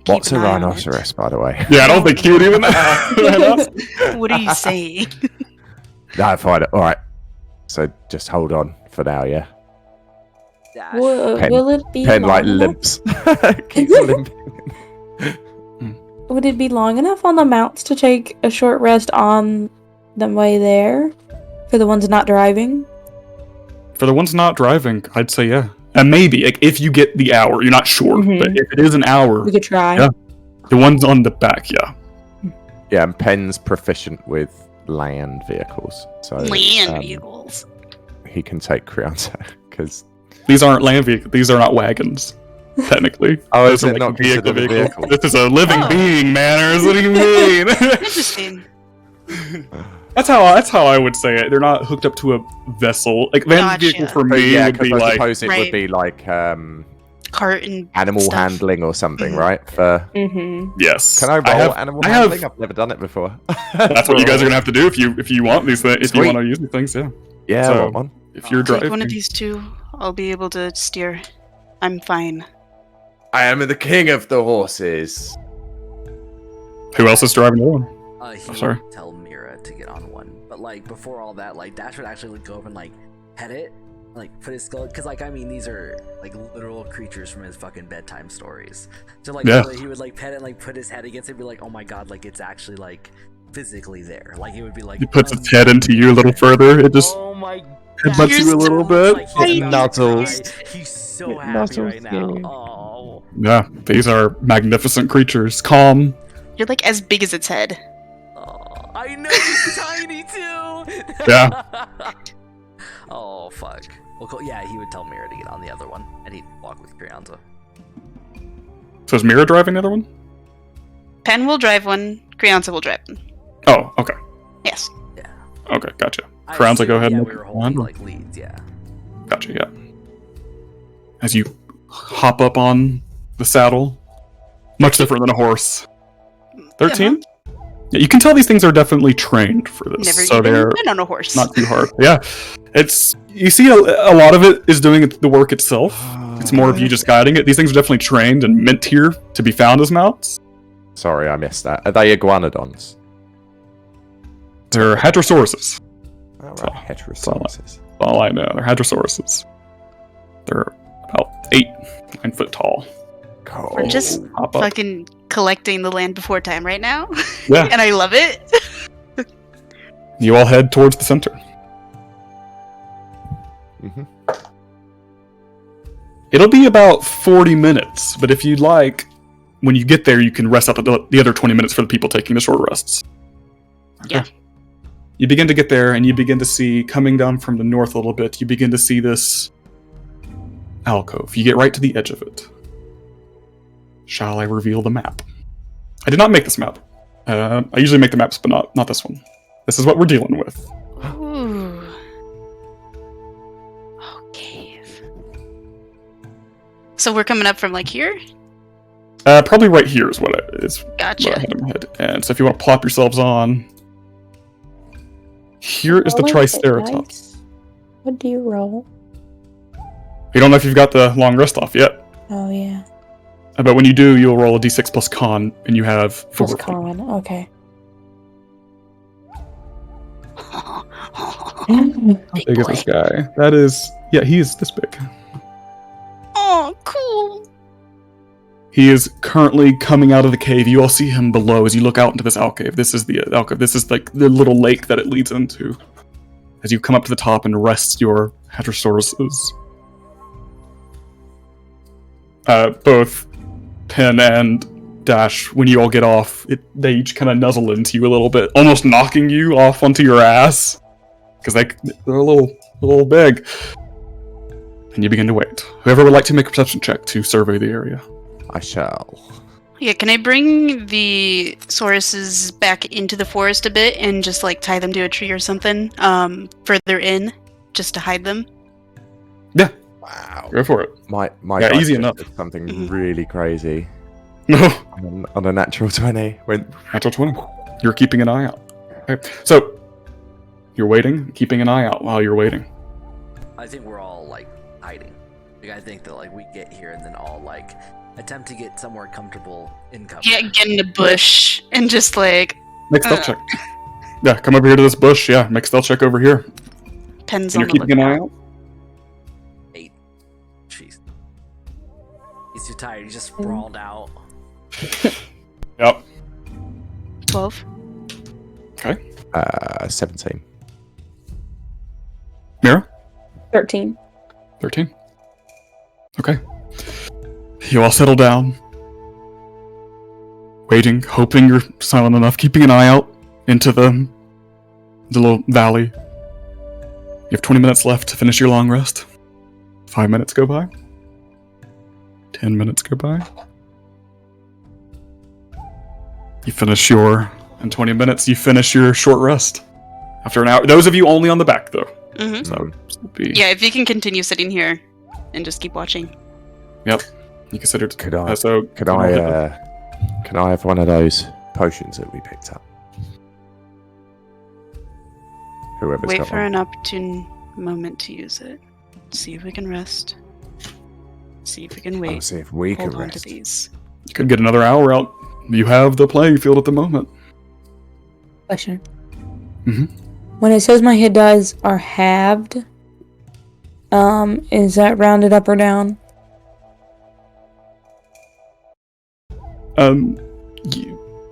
Keep What's a an eye on it. rhinoceros, by the way? Yeah, I don't think he would even know. What are you saying? No, fine. All right. So just hold on for now, yeah. Dash. Pen- Will it be Pen long like enough? limps. Keeps limping. Would it be long enough on the mounts to take a short rest on the way there? For the ones not driving? For the ones not driving, I'd say yeah. And maybe, like, if you get the hour, you're not sure, Mhm. but if it is an hour, We could try. Yeah. the ones on the back, yeah. Yeah, and Pen's proficient with land vehicles, so Land vehicles. he can take Creonte because. These aren't land vehicles, these are not wagons, technically. Oh, Those is are it not considered a vehicle? This is a living Oh. being, manners. What do you mean? Interesting. That's how I would say it. They're not hooked up to a vessel. Like land Gotcha. vehicle for But me yeah, would be because I like suppose it would Right. be like cart and animal stuff. handling or something, Mhm. right? For Mm-hmm. Yes. can I roll animal handling? have. I've never done it before. That's what you guys are gonna have to do if you want these things. If you Sweet. want to use these things, yeah. Yeah, So- I want one. If you're Take driving, one of these two. I'll be able to steer. I'm fine. I am the king of the horses. who else is driving the other one? He sorry. would tell Mira to get on one, but like before all that, like Dash would actually like, go over and like pet it, like put his skull, because like I mean these are like literal creatures from his fucking bedtime stories. So like Yeah. literally, he would like pet it, and, like put his head against it, and be like, oh my god, like it's actually like physically there. Like it would be like He puts its head into you a little further. It just oh my headbutts you a little bit. Like he's It about to nuzzles. cry. He's so It happy nuzzles right now. you. Oh. Yeah, these are magnificent creatures. Calm. You're like as big as its head. Oh, I know he's tiny too. Yeah. Oh fuck. Well, cool. Yeah, he would tell Mira to get on the other one, and he'd walk with Krianza. So is Mira driving the other one? Pen will drive one. Krianza will drive one. Oh, okay. Yes. Yeah. Okay, gotcha. I Krianza, assume, go ahead yeah, and we were make holding one. like leads. Yeah. Gotcha, yeah. As you hop up on the saddle, much different than a horse. 13? Yeah, you can tell these things are definitely trained for this. Never so even they're been on a horse. not too hard. Yeah. It's you see a lot of it is doing the work itself. It's more of you just guiding it. These things are definitely trained and meant here to be found as mounts. Sorry, I missed that. Are they iguanodons? They're hadrosauruses. All Oh, right, heterosauruses. That's all I know. They're hadrosauruses. They're about 8-9 foot tall. Cool. We're just Hop up. fucking collecting the land before time right now. Yeah. And I love it. You all head towards the center. Mhm. It'll be about 40 minutes, but if you'd like, when you get there, you can rest out the other 20 minutes for the people taking the short rests. Yeah. You begin to get there, and you begin to see, coming down from the north a little bit, you begin to see this alcove. You get right to the edge of it. Shall I reveal the map? I did not make this map. I usually make the maps, but not this one. This is what we're dealing with. Ooh. Okay. So we're coming up from like here? Probably right here is what I Gotcha. had in my head. And so if you want to plop yourselves on, here is the Roll it, Triceratops. dice. What do you roll? You don't know if you've got the long rest off yet, Oh yeah. but when you do, you'll roll a d6 plus con, and you have 4. Plus con. Okay. How big is this guy? That is, yeah, he is this big. Oh, cool. He is currently coming out of the cave. You all see him below as you look out into this alcove. This is the alcove. This is like the little lake that it leads into. As you come up to the top and rest your hadrosauruses. Both Pen and Dash, when you all get off, they each kind of nuzzle into you a little bit, almost knocking you off onto your ass. Because they're a little big. And you begin to wait. Whoever would like to make a perception check to survey the area. I shall. Yeah, can I bring the sauruses back into the forest a bit and just like tie them to a tree or something further in just to hide them? Wow. Go for it. My Yeah, dice easy just enough. did something Mhm. really crazy No. on a natural 20. When Natural 20. You're keeping an eye out. Okay. So, you're waiting, keeping an eye out while you're waiting. I think we're all like hiding. Like I think that like we get here and then all like attempt to get somewhere comfortable in cover. Yeah, get in the bush and just like Make stealth check. Yeah, come over here to this bush. Yeah, make stealth check over here. pens And on you're the keeping an eye lookout. out? 8. Jeez. He's too tired. He's just sprawled out. Yep. 12. Okay. 17. Mira? 13. 13. Okay. You all settle down. Waiting, hoping you're silent enough, keeping an eye out into the little valley. You have 20 minutes left to finish your long rest. 5 minutes go by. 10 minutes go by. You finish in 20 minutes, you finish your short rest. After an hour. Those of you only on the back, though. Mm-hmm. So, be, Yeah, if you can continue sitting here and just keep watching. Yep. You consider it. Could I? So Can I have one of those potions that we picked up? Whoever's Wait got for one. an opportune moment to use it. See if we can rest. See if we can wait. I'll see if we Hold can on to rest. these. You could get another hour out. You have the playing field at the moment. Question. Mhm. When it says my hit dice are halved, is that rounded up or down?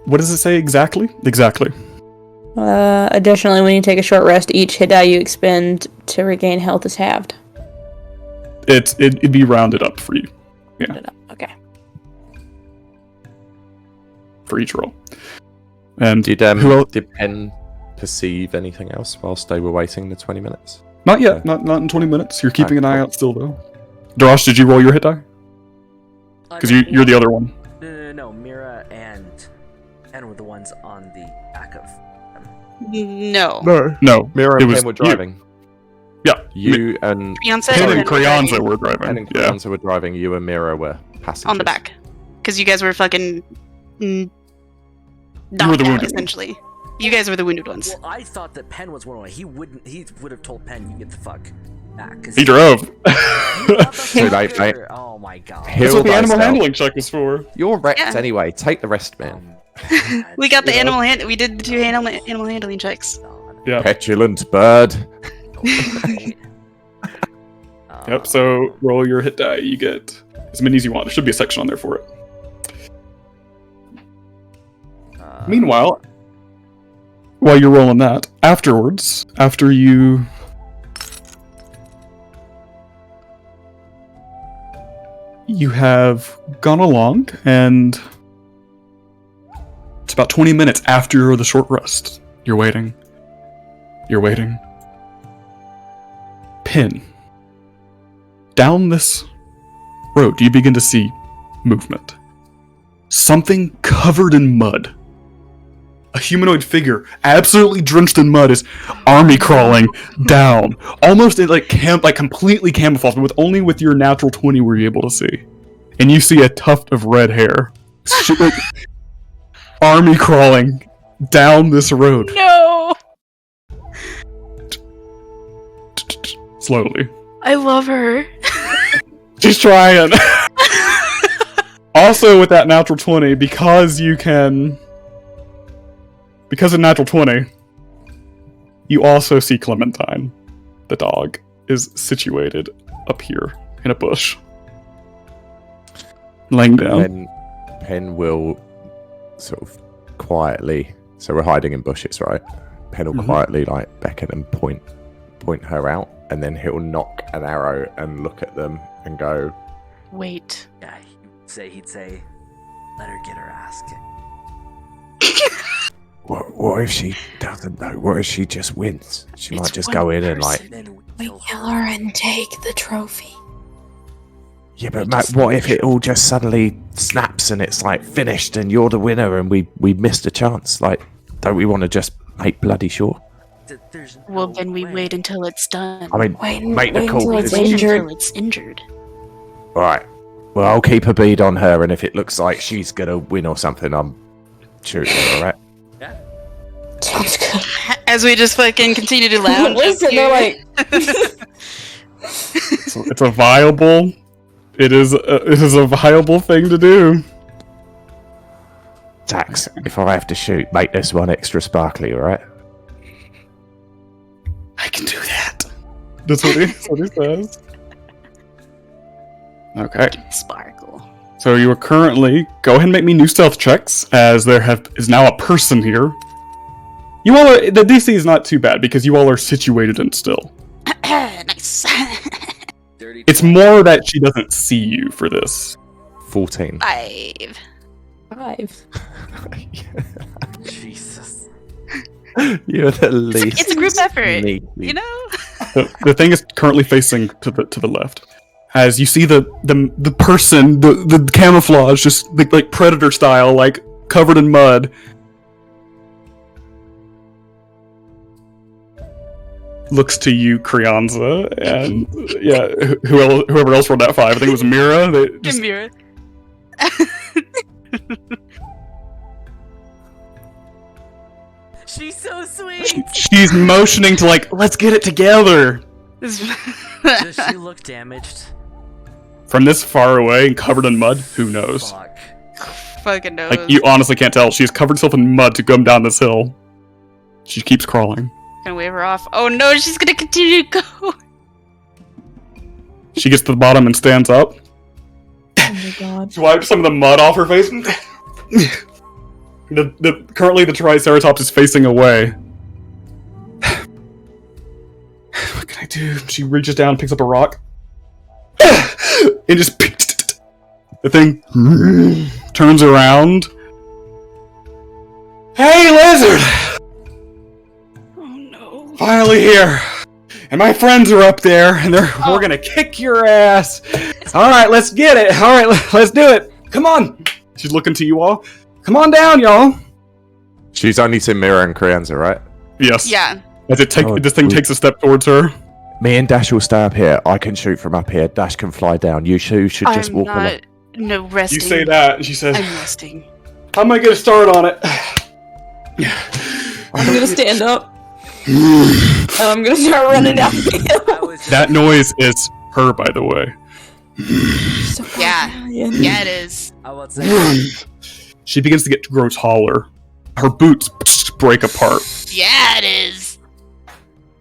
What does it say exactly? Exactly. Additionally, when you take a short rest, each hit die you expend to regain health is halved. It'd be rounded up for you. Yeah, Rounded up. Okay. for each roll. And Did who else? did Penn perceive anything else whilst they were waiting the 20 minutes? Not yet. Not in 20 minutes. You're keeping an eye cool. out still, though. Darash, did you roll your hit die? Because you're the other one. No, Mira and were the ones on the back of them. No. No. Mira It and was Penn were driving. Yeah. You and Beyonce Penn and and Penn were Crianza driving were driving. Penn and Yeah. Crianza were driving. You and Mira were passengers. on the back. Because you guys were fucking You were knocked the out, wounded ones. essentially. You guys were the wounded ones. Well, I thought that Penn was one of them. He would have told Penn, "You get the fuck back." 'cause He drove. You got the Too late, fucker. mate. Oh my god. Heal That's what the animal thyself. handling check was for. You're wrecked Yeah. anyway. Take the rest, man. We got the Yeah. animal hand. We did the two animal handling checks. Yeah. Petulant bird. Yep, so roll your hit die. You get as many as you want. There should be a section on there for it. Meanwhile, while you're rolling that, afterwards, after you... You have gone along, and it's about 20 minutes after the short rest. You're waiting. You're waiting. Pin. Down this road, you begin to see movement. Something covered in mud. A humanoid figure, absolutely drenched in mud, is army crawling down, almost in like completely camouflaged, but only with your natural 20 were you able to see. And you see a tuft of red hair, army crawling down this road No! slowly. I love her. She's trying. Also, with that natural 20, because of natural 20, you also see Clementine. The dog is situated up here in a bush. Laying down. Penn will sort of quietly. So we're hiding in bushes, right? Penn will quietly like beckon and point her out, and then he'll knock an arrow and look at them and go, Wait. Yeah, he'd say, "Let her get her ass kicked." What if she doesn't know? What if she just wins? She It's might just one go in and person. like, Then we We kill kill her. her and take the trophy. yeah, but Matt, what if it all just suddenly snaps and it's like finished and you're the winner and we missed a chance? Like, don't we want to just make bloody sure? There's Well, no then we way. wait until it's done. I mean, Wait make the call. until it's Wait injured. until it's injured. All right. Well, I'll keep a bead on her, and if it looks like she's gonna win or something, I'm shooting her. All right. Sounds good. As we just fucking continue to lounge. Listen, up they're here. like, It's a viable. It is a viable thing to do. Tax, if I have to shoot, make this one extra sparkly, all right? I can do that. That's what he says. Okay. Sparkle. So you are currently go ahead and make me new stealth checks, as there is now a person here. You all are, the DC is not too bad because you all are situated and still. Nice. Dirty It's 20. more that she doesn't see you for this. 14. 5. 5. Jesus. You're the least. It's a group effort. sneaky. You know? The thing is currently facing to the left. As you see the person, the camouflage, just like predator style, like covered in mud. Looks to you, Crianza, and yeah, whoever else rolled that 5. I think it was Mira. They just, Mira. She's so sweet. She's motioning to like, let's get it together. Does she look damaged? From this far away and covered in mud, who knows? Fuck. Fucking knows. Like, you honestly can't tell. She's covered herself in mud to come down this hill. She keeps crawling. Gonna wave her off. Oh no, she's gonna continue to go. She gets to the bottom and stands up. Oh my god. She wipes some of the mud off her face. Currently the Triceratops is facing away. What can I do? She reaches down, picks up a rock, and just the thing turns around. Hey, lizard! Oh no. Finally here. And my friends are up there, and we're gonna kick your ass. All right, let's get it. All right, let's do it. Come on. She's looking to you all. Come on down, y'all. She's only seen Mira and Crianza, right? Yes. Yeah. As this thing takes a step towards her. Me and Dash will stay up here. I can shoot from up here. Dash can fly down. You should just I'm walk not. along. No resting. You say that, and she says, I'm resting. "How am I gonna start on it?" I'm gonna stand up. And I'm gonna start running down the hill. That noise is her, by the way. So Yeah. Italian. Yeah, it is. I would say. She begins to grow taller. Her boots break apart Yeah, it is.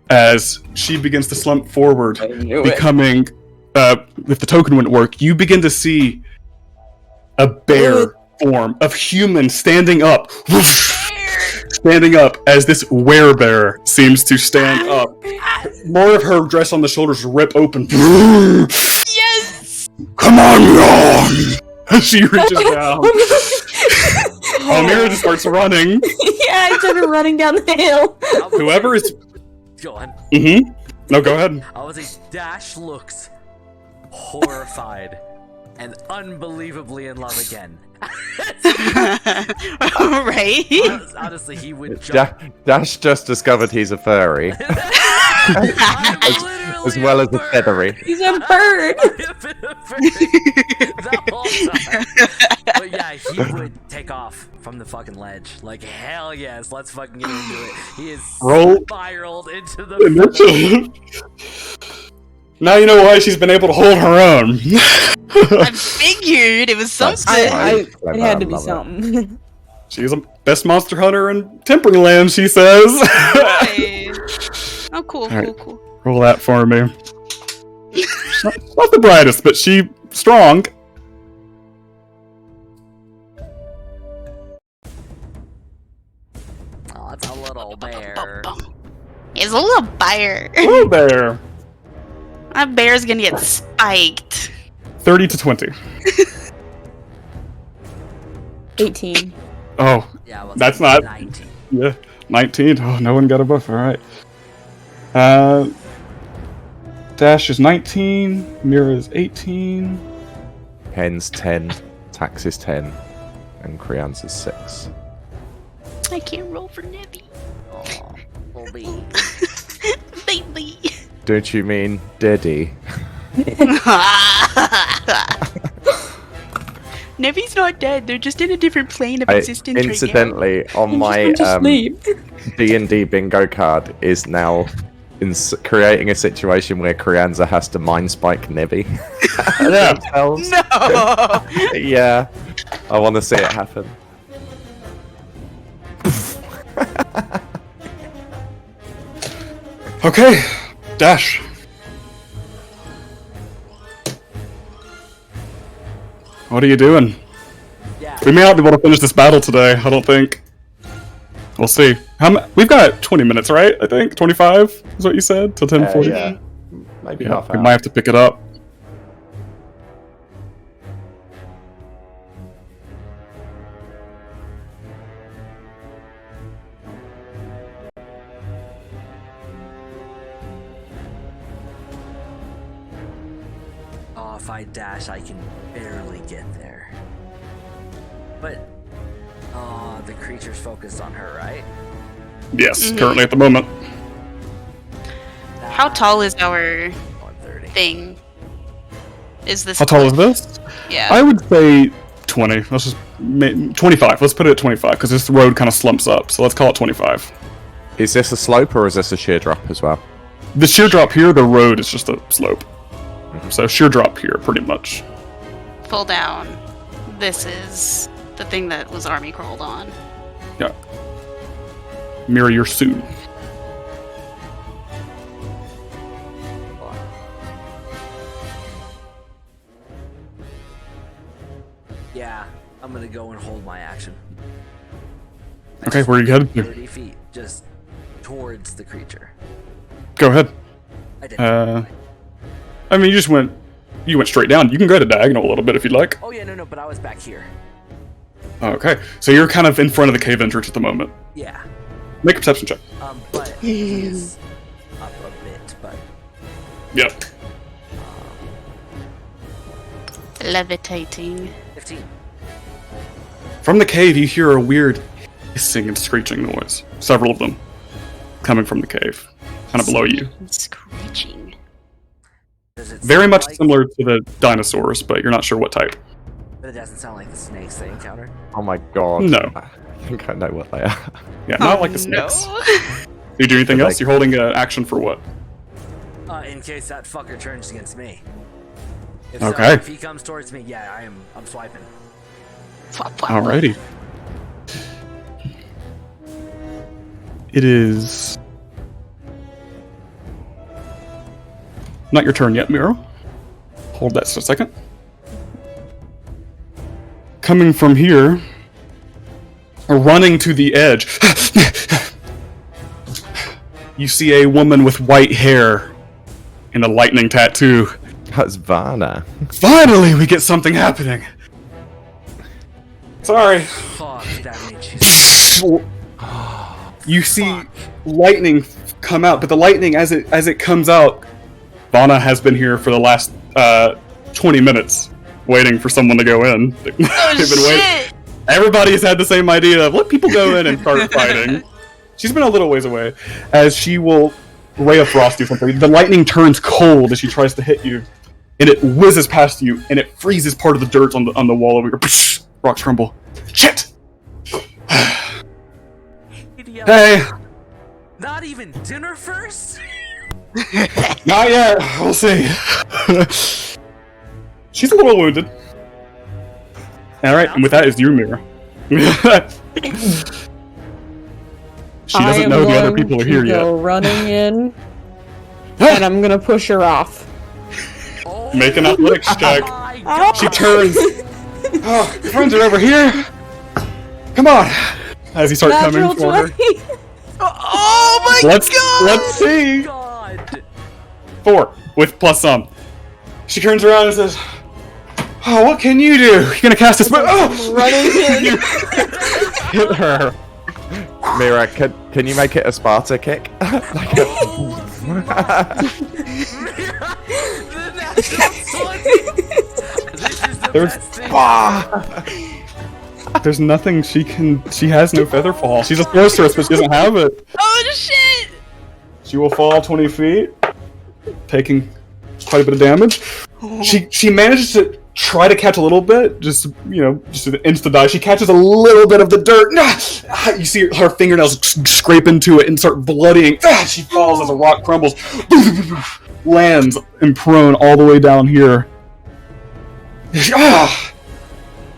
as she begins to slump forward, knew it. becoming. If the token wouldn't work, you begin to see a bear form of human standing up. Standing up as this werebear seems to stand up. More of her dress on the shoulders rip open. Yes. Come on, y'all! As she reaches down. Mira just starts running. Yeah, I started running down the hill. Whoever is. Go on. Mm-hmm. No, go ahead. I would say Dash looks horrified and unbelievably in love again. Right. Honestly, he would jump. Dash just discovered he's a furry, as well as a feathery. He's a bird. The whole time. But yeah, he would take off from the fucking ledge. Like, hell yes, let's fucking get into it. He is Roll. spiraled into the. Now you know why she's been able to hold her own. I figured it was something. It had to be Love it. something. She's the best monster hunter in Tempering Land, she says. Right. Oh, cool, Alright. cool. Roll that for me. Not the brightest, but she strong. Oh, it's a little bear. It's a little bear. Hello there. That bear's gonna get spiked. 30 to 20. 18. Oh, Yeah, well, That's not- 19. yeah. 19. Oh, no one got a buff. Alright. Dash is 19. Mira is 18. Hen's 10, Tax is 10, and Crianza's 6. I can't roll for Nebby. Oh, little bee. Baby. Don't you mean Daddy? Nebby's not dead. They're just in a different plane of existence Incidentally, on my Went to sleep. D&D bingo card is now creating a situation where Crianza has to mind spike Nebby. Yeah. Themselves. right now. No. Yeah, I want to see it happen. Okay. Dash. What are you doing? Yeah. We may not be able to finish this battle today, I don't think. We'll see. We've got 20 minutes, right? I think 25 is what you said till 10:40. Yeah, maybe Yeah, half we hour. might have to pick it up. Oh, if I dash, I can barely get there. But, oh, the creature's focused on her, right? Yes, currently at the moment. How tall is our 130. thing? Is this? How tall is this? Yeah. I would say 20. Let's just 25. Let's put it at 25 because this road kind of slumps up. So let's call it 25. Is this a slope or is this a sheer drop as well? The sheer drop here, the road is just a slope. So sheer drop here, pretty much. Full down. This is the thing that was army crawled on. Yeah. Mira, you're soon. Yeah, I'm gonna go and hold my action. Okay, where are you headed to? 30 feet, just towards the creature. Go ahead. I did. I mean, you went straight down. You can go to diagonal a little bit if you'd like. Oh yeah, no, but I was back here. Okay, so you're kind of in front of the cave entrance at the moment. Yeah. Make a perception check. But he's up a bit, but Yep. Levitating. 15. From the cave, you hear a weird hissing and screeching noise. Several of them coming from the cave, kind of below you. Screeching. Does it Very sound much like- similar to the dinosaurs, but you're not sure what type. But it doesn't sound like the snakes they encountered. Oh my god. No. I think I know what they are. Yeah, not like the snakes. No. Do you do anything Like- else? You're holding action for what? In case that fucker turns against me. If Okay. if he comes towards me, yeah, I'm swiping. Alrighty. It is not your turn yet, Miro. Hold that for a second. Coming from here, running to the edge, you see a woman with white hair and a lightning tattoo. That's Varna. Finally, we get something happening. Sorry. Fuck, that made you. You see lightning come out, but the lightning, as it comes out, Vana has been here for the last 20 minutes, waiting for someone to go in. Oh They've been waiting. shit! Everybody has had the same idea of let people go in and start fighting. She's been a little ways away, as she will ray of frost you something. The lightning turns cold as she tries to hit you, and it whizzes past you, and it freezes part of the dirt on the wall over here. Rocks crumble. Shit! Hey! Not even dinner first? Not yet. We'll see. She's a little wounded. Alright, and with that is your mirror. She doesn't know the other people are here yet. Go running in, and I'm gonna push her off. Oh Make an athletics check. my god! She turns. Oh, your friends are over here. Come on. As you start Natural coming toward her. 20. Oh my Let's god! see. God! 4 with plus some. She turns around and says, "Oh, what can you do? You're gonna cast a spell." Oh! Running in. You hit her. Mira, can you make it a Sparta kick? Like a- The natural 20! This is the There's- best thing. There's nothing she can. She has no feather fall. She's a sorceress, but she doesn't have it. Oh shit! She will fall 20 feet, taking quite a bit of damage. She manages to try to catch a little bit, just an insta die. She catches a little bit of the dirt. You see her fingernails scrape into it and start bloodying. She falls as a rock crumbles, lands and prone all the way down here.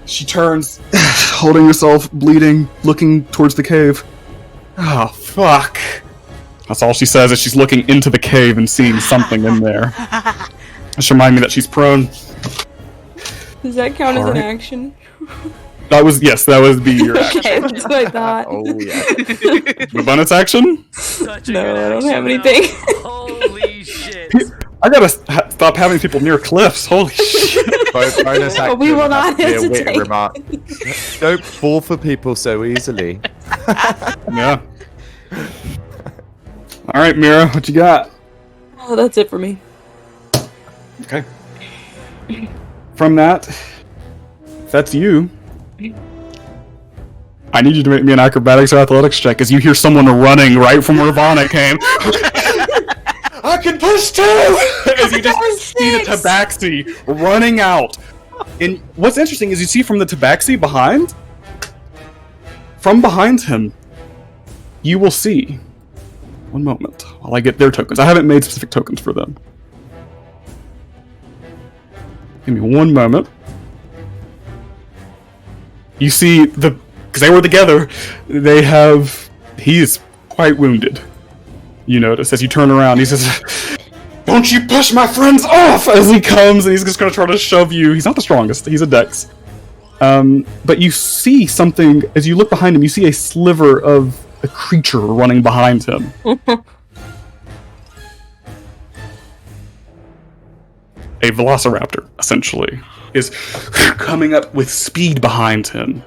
She turns, holding herself, bleeding, looking towards the cave. Oh, fuck. That's all she says as she's looking into the cave and seeing something in there. Just remind me that she's prone. Does that count as an Alright. action? That was be your action. Okay, that's what I thought. oh yeah. The bonus action? Such a No, good I don't action, have though. anything. Holy shit. I gotta stop having people near cliffs. Holy shit. Bonus No, action. we will not has to be a witty hesitate. remark. Don't fall for people so easily. Yeah. Alright, Mira, what you got? Oh, that's it for me. Okay. From that, if that's you, I need you to make me an acrobatics or athletics check as you hear someone running right from where Vana came. I can push too! As you just see the tabaxi running out, And what's interesting is you see from the tabaxi behind, from behind him, you will see. One moment while I get their tokens. I haven't made specific tokens for them. Give me one moment. You see because they were together, he is quite wounded. You notice as you turn around, he says, "Don't you push my friends off!" As he comes, and he's just gonna try to shove you. He's not the strongest, he's a dex. But you see something, as you look behind him, you see a sliver of a creature running behind him. A velociraptor, essentially, is coming up with speed behind him.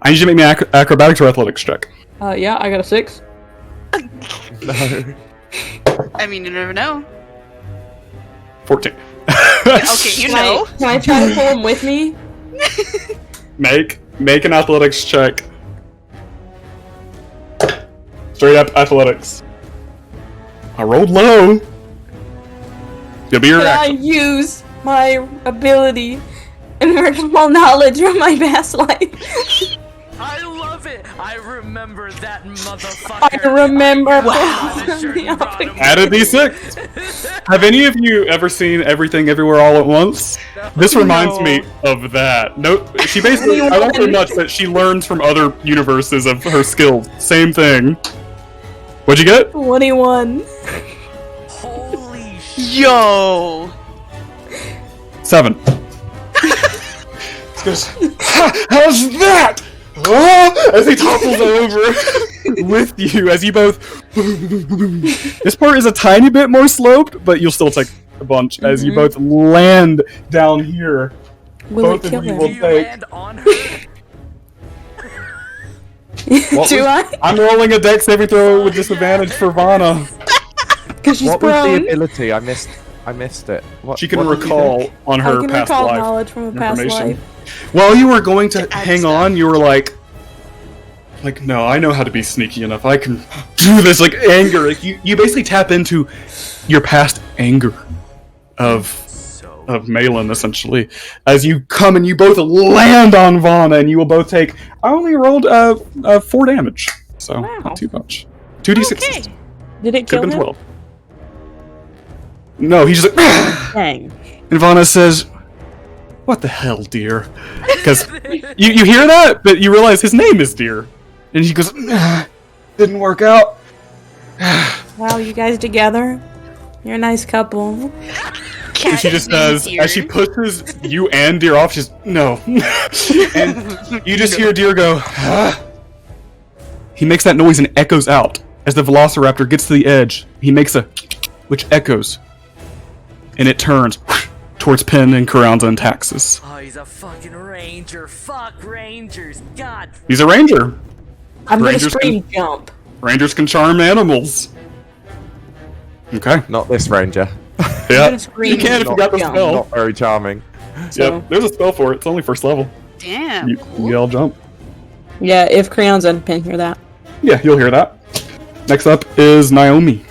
I need you to make me an acrobatics or athletics check. Yeah, I got a 6. No. I mean, you never know. 14. Okay, you know. Can I try to pull him with me? Make an athletics check. Straight up athletics. I rolled low. You'll be your Can I action. use my ability and original knowledge from my past life? I love it. I remember that motherfucker. I remember. I'm sure you brought him Add a d6. Have any of you ever seen Everything Everywhere All at Once? This reminds me of that. No, she basically, I won't say much, but she learns from other universes of her skills. Same thing. What'd you get? 21. Holy shit. Yo! 7. Goes, how's that? Oh, as he topples over with you, as you both. This part is a tiny bit more sloped, but you'll still take a bunch as you both land down here. Will Both it of kill you him? will Do you take. land on her? What Do was- I? I'm rolling a dex saving throw with disadvantage for Vana. Because she's What was the prone. ability? I missed it. What, She can what did you do? recall on I her can past recall life knowledge from a past information. life. While you were going to add hang stuff. on, you were like, no, I know how to be sneaky enough. I can do this, like, anger. Like, you basically tap into your past anger of Malin, essentially. As you come and you both land on Vana, and you will both take. I only rolled 4 damage, so not too much. 2d6. Okay. Did it Could kill have been him? 12. No, he's just like. Dang. And Vana says, "What the hell, dear?" Because you hear that, but you realize his name is Deer. And he goes, "Didn't work out." Wow, you guys together? You're a nice couple. And she just does, as she pushes you and Deer off, she's, "No." And you just hear Deer go, "Ah." He makes that noise and echoes out. As the Velociraptor gets to the edge, he makes a, which echoes. And it turns towards Penn and Carranza and Taxus. Oh, he's a fucking ranger. Fuck rangers. God. He's a ranger. I'm gonna Rangers scream jump. Rangers can charm animals. Okay. Not this ranger. Yeah. gonna scream You can if you got the jump. spell. Not very charming. Yep. There's a spell for it. It's only first level. Damn. You all jump. Yeah, if Crayons and Pin hear that. Yeah, you'll hear that. Next up is Naomi.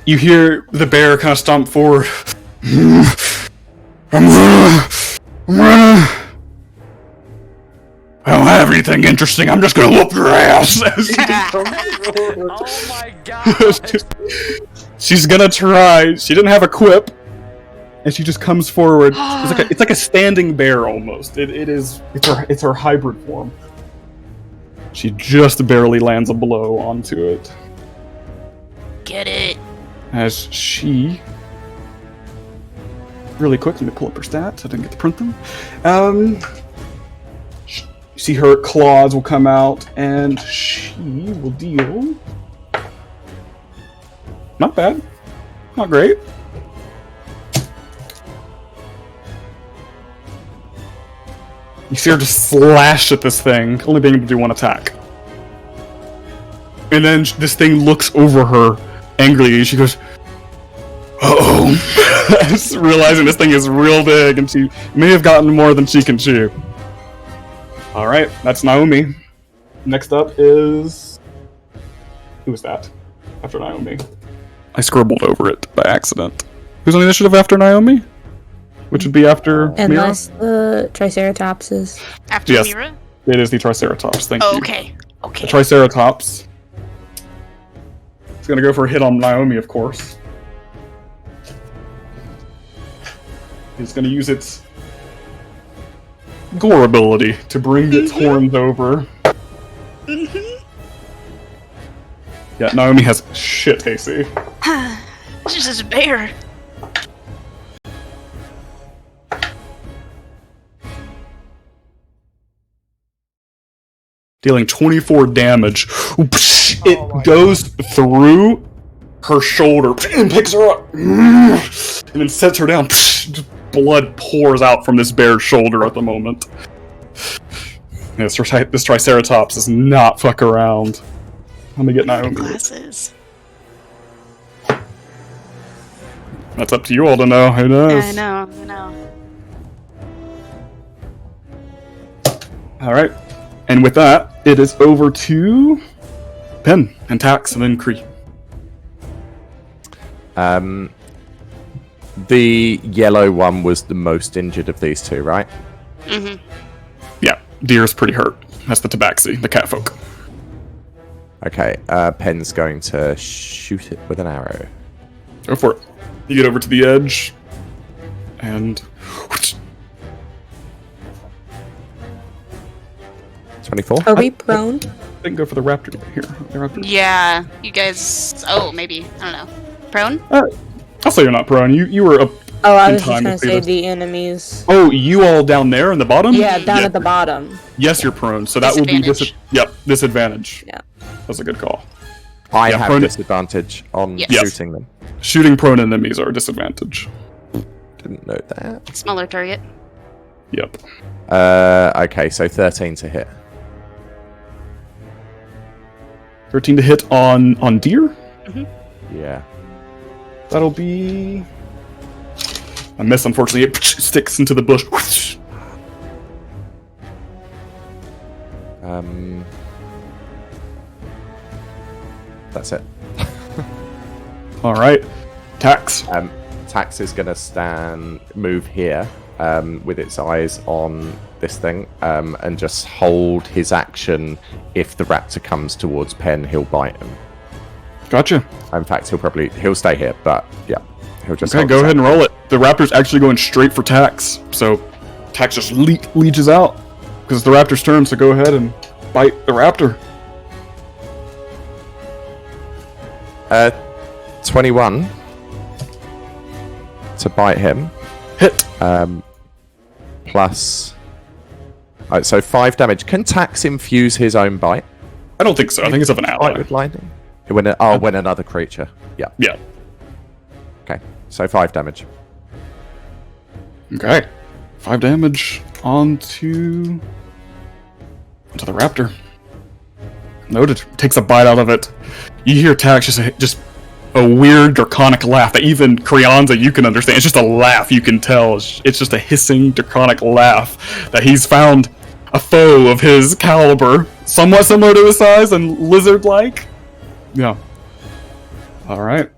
You hear the bear kind of stomp forward. I'm running. I don't have anything interesting. I'm just gonna whoop your ass. As she comes forward. Oh my god. She's gonna try. She didn't have a quip, and she just comes forward. It's like a standing bear almost. It's her hybrid form. She just barely lands a blow onto it. Get it. As she really quick, let me pull up her stats. I didn't get to print them. You see her claws will come out, and she will deal. Not bad, not great. You see her just slash at this thing, only being able to do one attack. And then this thing looks over her angrily, and she goes, "Uh-oh." Realizing this thing is real big, and she may have gotten more than she can chew. Alright, that's Naomi. Next up is Who was that? After Naomi. I scribbled over it by accident. Who's on initiative after Naomi? Which would be after Mira? Unless the Triceratops is. After Yes. Mira? It is the Triceratops, thank Oh, you. okay. Okay. The Triceratops. It's gonna go for a hit on Naomi, of course. It's gonna use its gore ability to bring its horns over. Yeah, Naomi has shit AC. This is a bear. Dealing 24 damage. It goes through her shoulder and picks her up and then sets her down. Blood pours out from this bear's shoulder at the moment. Yeah, this Triceratops does not fuck around. Let me get Naomi. Glasses. That's up to you all to know. Who knows? I know. Alright. And with that, it is over to Pen and Tax and then Kree. The yellow one was the most injured of these two, right? Mm-hmm. Yeah, Deer's pretty hurt. That's the Tabaxi, the catfolk. Okay, Pen's going to shoot it with an arrow. Go for it. You get over to the edge, and 24? Are we prone? then go for the raptor here. The raptor. Yeah, you guys. Oh, maybe. I don't know. Prone? I'll say you're not prone. You were up. Oh, I In was just time gonna to see say this. the enemies. Oh, you all down there in the bottom? Yeah, down at the bottom. Yes, you're prone. So that will be Disadvantage. disadvantage. Yeah. That's a good call. I Yeah, have prone- disadvantage on Yes. shooting them. Shooting prone enemies are a disadvantage. Didn't know that. Smaller target. Yep. Okay, so 13 to hit. 13 to hit on Deer. Yeah. That'll be a miss. Unfortunately, it sticks into the bush. That's it. All right. Tax. Tax is going to move here with its eyes on this thing and just hold his action. If the raptor comes towards Pen, he'll bite him. Gotcha. In fact, he'll stay here, but yeah, he'll just. Okay, hold go his ahead and action. roll it. The raptor's actually going straight for Tax, so Tax just leeches out because it's the raptor's turn. So go ahead and bite the raptor. 21 to bite him. Hit. Plus. Alright, so 5 damage. Can Tax infuse his own bite? I don't think so. I think it's of an Bite ally. with lightning? When another creature. Yeah. Yeah. Okay. So 5 damage. Okay. 5 damage onto the raptor. Noted. Takes a bite out of it. You hear Tax just a weird draconic laugh that even Creonza you can understand. It's just a laugh you can tell. It's just a hissing draconic laugh that he's found a foe of his caliber, somewhat similar to his size and lizard-like. Yeah. All right.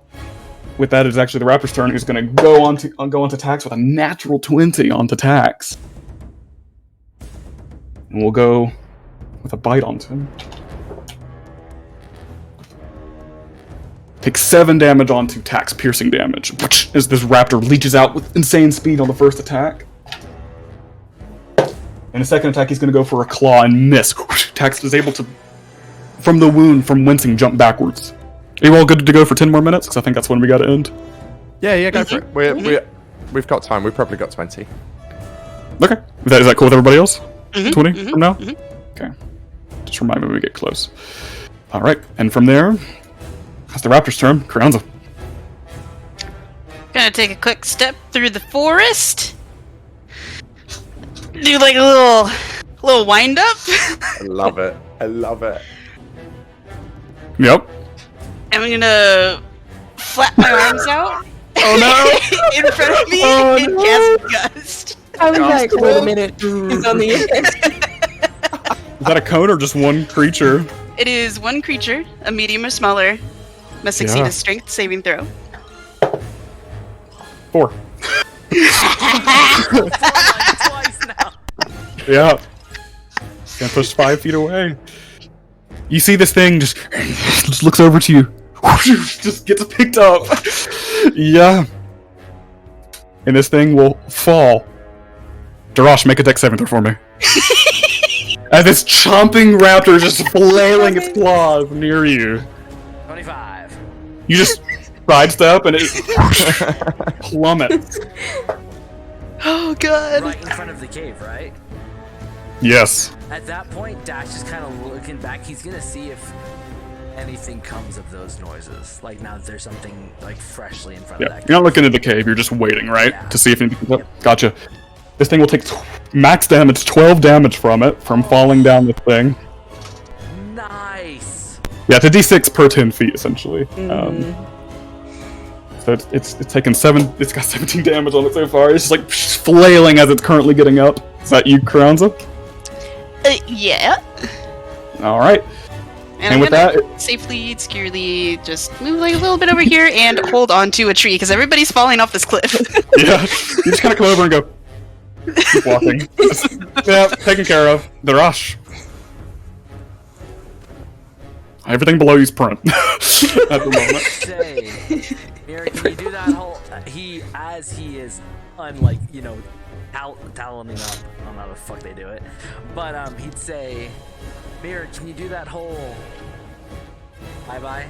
With that, it's actually the raptor's turn. Who's going to go onto Tax with a natural 20 onto Tax, and we'll go with a bite onto him. Take 7 damage onto Tax, piercing damage, as this raptor leeches out with insane speed on the first attack. In the second attack, he's going to go for a claw and miss. Tax is able to, from the wound, from wincing, jump backwards. Are you all good to go for 10 more minutes? Because I think that's when we got to end. Yeah, go for it. We've got time. We've probably got 20. Okay. Is that cool with everybody else? 20 from now? Okay. Just remind me when we get close. Alright, and from there, that's the raptor's turn. Creonza. Gonna take a quick step through the forest. Do like a little wind up. I love it. I love it. Yep. I'm gonna flap my arms out. Oh no! In front of me Oh, and no. cast Gust. I was like, wait a minute. He's on the edge. Is that a cone or just one creature? It is one creature, a medium or smaller, must succeed Yeah. a strength saving throw. 4. Twice now. Yeah. Gonna push 5 feet away. You see this thing just looks over to you. Just gets picked up. Yeah. And this thing will fall. Darash, make a dex saving throw for me. As this chomping raptor is just flailing its claws near you. 25. You just sidestep and it plummets. Oh god. Right in front of the cave, right? Yes. At that point, Dash is kind of looking back. He's gonna see if anything comes of those noises. Like now that there's something like freshly in front Yeah. of that. You're not looking into the cave, you're just waiting, right? Yeah. To see if anything comes up. Gotcha. This thing will take max damage, 12 damage from it, from falling down this thing. Nice. Yeah, it's a d6 per 10 feet, essentially. So it's taken 7. It's got 17 damage on it so far. It's just like flailing as it's currently getting up. Is that you, Karanza? Yeah. All right. And I'm with gonna that, safely, securely just move like a little bit over here and hold on to a tree because everybody's falling off this cliff. Yeah, you just kind of come over and go. Keep walking. Yeah, taken care of. The rush. Everything below you's prone at the moment. Say, Mary, can you do that whole? As he is, unlike taloning up. I don't know how the fuck they do it, but he'd say, Mirror, can you do that whole bye?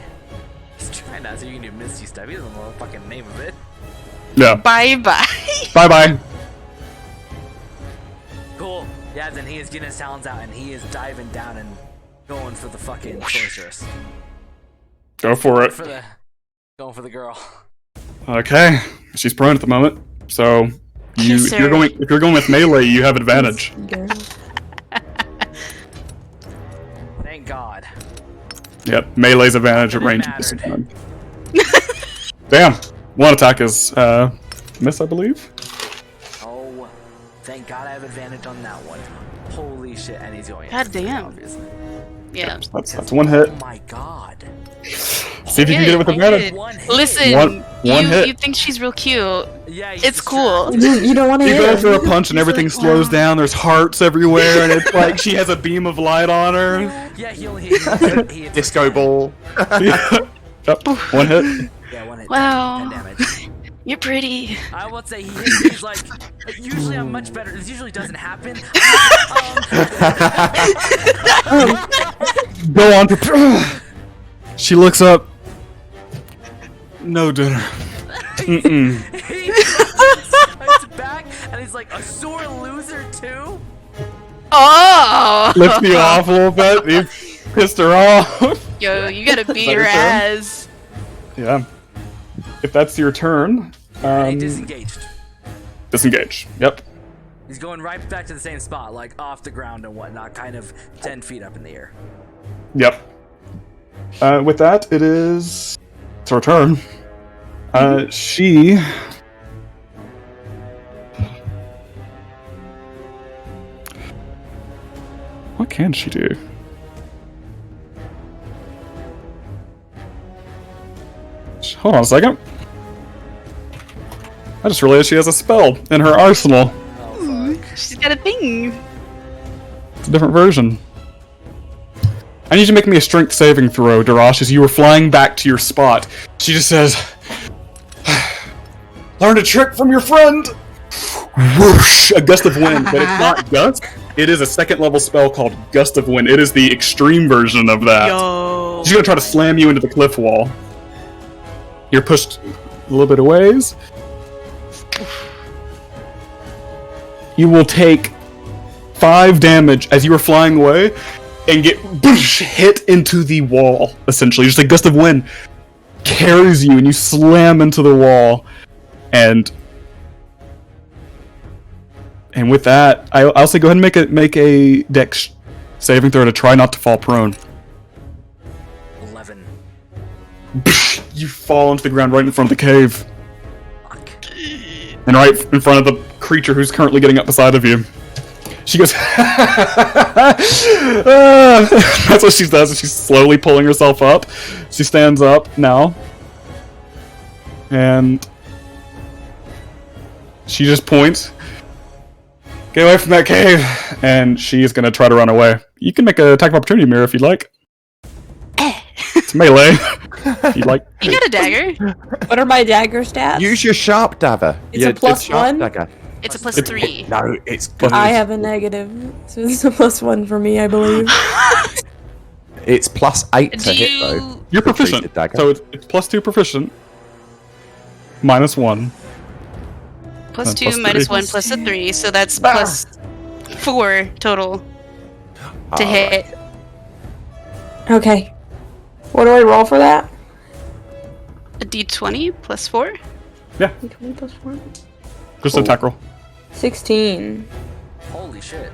He's trying not to. You can do Misty stuff. He doesn't know the fucking name of it. Yeah. Bye bye. Bye bye. Cool. Yeah, then he is getting his talons out and he is diving down and going for the fucking sorceress. Go for it. Going for the girl. Okay, she's prone at the moment, so Yes, if you're going with melee, you have advantage. Thank God. Yep, melee's advantage at It range. mattered. Damn, one attack is miss, I believe. Oh, thank God I have advantage on that one. Holy shit, and he's going. God damn. Obviously. Yeah. That's one hit. Oh my God. See if you can get it with advantage. One hit. Listen, One hit. you think she's real cute. Yeah, It's cool. You don't want to You hit go her. for a punch and everything slows down. There's hearts everywhere, and it's like she has a beam of light on her. Yeah, he only hit. He hit Disco ball. Yep, one hit. Yeah, 1 hit. Wow. 10 damage. You're pretty. I would say he's like, usually I'm much better. This usually doesn't happen. Go on. She looks up. No dinner. Mm-mm. He turns back and he's like, a sore loser too? Oh! Lifts me off a little bit. You pissed her off. Yo, you gotta beat Is her that your turn? ass. Yeah. If that's your turn, And he disengaged. disengage. Yep. He's going right back to the same spot, like off the ground and whatnot, kind of 10 feet up in the air. Yep. With that, it's her turn. She. What can she do? Hold on a second. I just realized she has a spell in her arsenal. Oh, fuck. She's got a thing. It's a different version. I need you to make me a strength saving throw, Darash, as you were flying back to your spot. She just says, learned a trick from your friend! Whoosh! A gust of wind, but it's not gust. It is a second level spell called Gust of Wind. It is the extreme version of that. Yo. She's gonna try to slam you into the cliff wall. You're pushed a little bit of ways. You will take 5 damage as you are flying away and get hit into the wall, essentially. Just a gust of wind carries you and you slam into the wall. And with that, I'll say go ahead and make a dex saving throw to try not to fall prone. 11. You fall into the ground right in front of the cave. Fuck. And right in front of the creature who's currently getting up beside of you. She goes. That's what she does. She's slowly pulling herself up. She stands up now, and she just points. Get away from that cave, and she is gonna try to run away. You can make an attack of opportunity, Mira, if you'd like. It's melee. You like? You got a dagger. What are my dagger stats? Use your sharp dagger. It's a plus one? Dagger. It's a plus 3. No, it's good. I have a negative, so it's a +1 for me, I believe. It's +8 to Do hit you- though. You're The proficient, treated dagger. so it's +2 proficient. -1. Plus 2 plus minus 3. 1 plus a 3, so that's plus 4 total to hit. Okay. What do I roll for that? A d20 plus 4. Yeah, 20 plus 4? just attack roll. 16. Holy shit.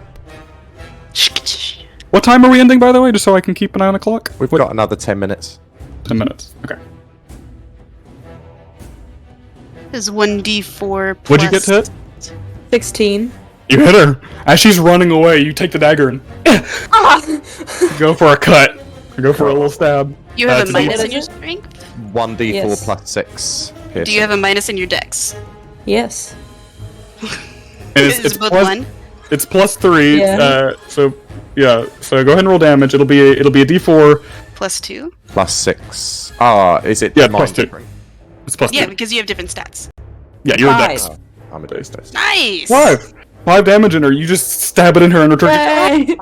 What time are we ending, by the way, just so I can keep an eye on the clock? We've got another 10 minutes. 10 minutes. Okay. Is 1d4 plus... What'd you get to hit? 16. You hit her. As she's running away, you take the dagger and go for a cut. You go for a little stab. You have That's a minus a- in your strength? 1d4 Yes. plus 6. Do you have a minus in your dex? Yes. And Is both 1? It's +3. Yeah. So yeah. So go ahead and roll damage. It'll be a D4. Plus 2? Plus 6. Ah, is it? Yeah, mine plus 2. different? It's +2. Yeah, because you have different stats. Yeah, you're a 5. dex. I'm a dexterity. Nice! 5 damage in her. You just stab it in her and return. Yay!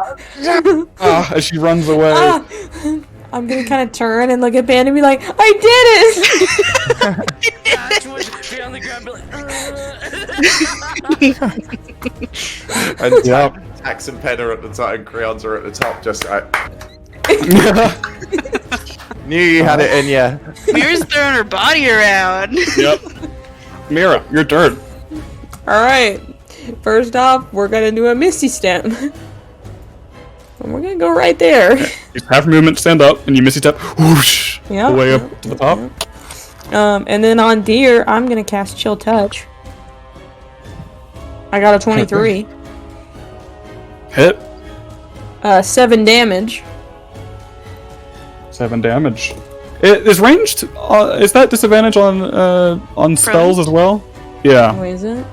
As she runs away. Ah! I'm gonna kind of turn and look at Pan and be like, I did it! Dash would be on the ground, be like, And Tax and Pen are at the top, and Creons are at the top, just like... Knew you had it in you. Mira's throwing her body around. Yep. Mira, your turn. Alright. First off, we're gonna do a Misty Step. And we're gonna go right there. You half movement, stand up, and you misty step. Whoosh. Yeah. Way up to the top. And then on Deer, I'm gonna cast Chill Touch. I got a 23. Hit. 7 damage. 7 damage. Is ranged? Is that disadvantage on spells as well? Yeah. What is it?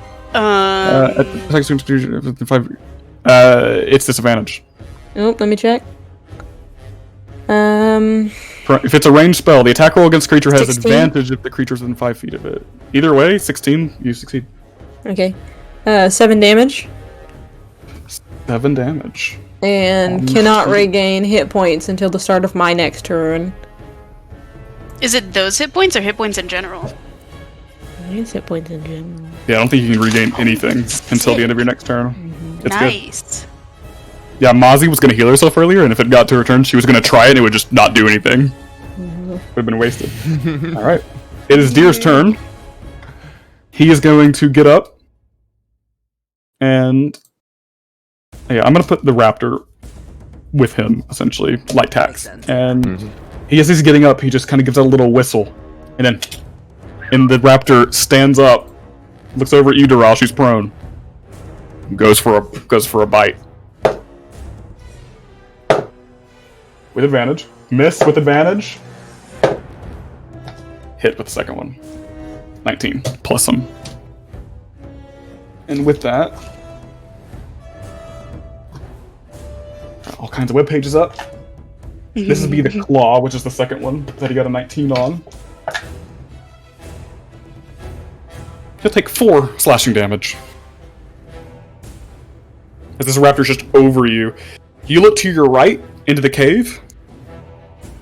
It's disadvantage. Oh, let me check. If it's a ranged spell, the attack roll against creature has 16? advantage if the creature's within 5 feet of it. Either way, 16, you succeed. Okay. 7 damage. 7 damage. And cannot regain hit points until the start of my next turn. Is it those hit points or hit points in general? It's hit points in general. Yeah, I don't think you can regain anything until the end of your next turn. It's good. Nice. Yeah, Mozzie was going to heal herself earlier, and if it got to her turn, she was going to try it, and it would just not do anything. Would have been wasted. Alright. It is Deer's turn. He is going to get up. And... yeah, I'm going to put the raptor with him, essentially, like Tax. sense. And as he's getting up, he just kind of gives out a little whistle. And the raptor stands up, looks over at you, Doral, she's prone. Goes for a bite. With advantage. Miss with advantage. Hit with the second one. 19. Plus him. And with that... got all kinds of web pages up. This would be the claw, which is the second one that he got a 19 on. He'll take 4 slashing damage. As this raptor's just over you. You look to your right, into the cave.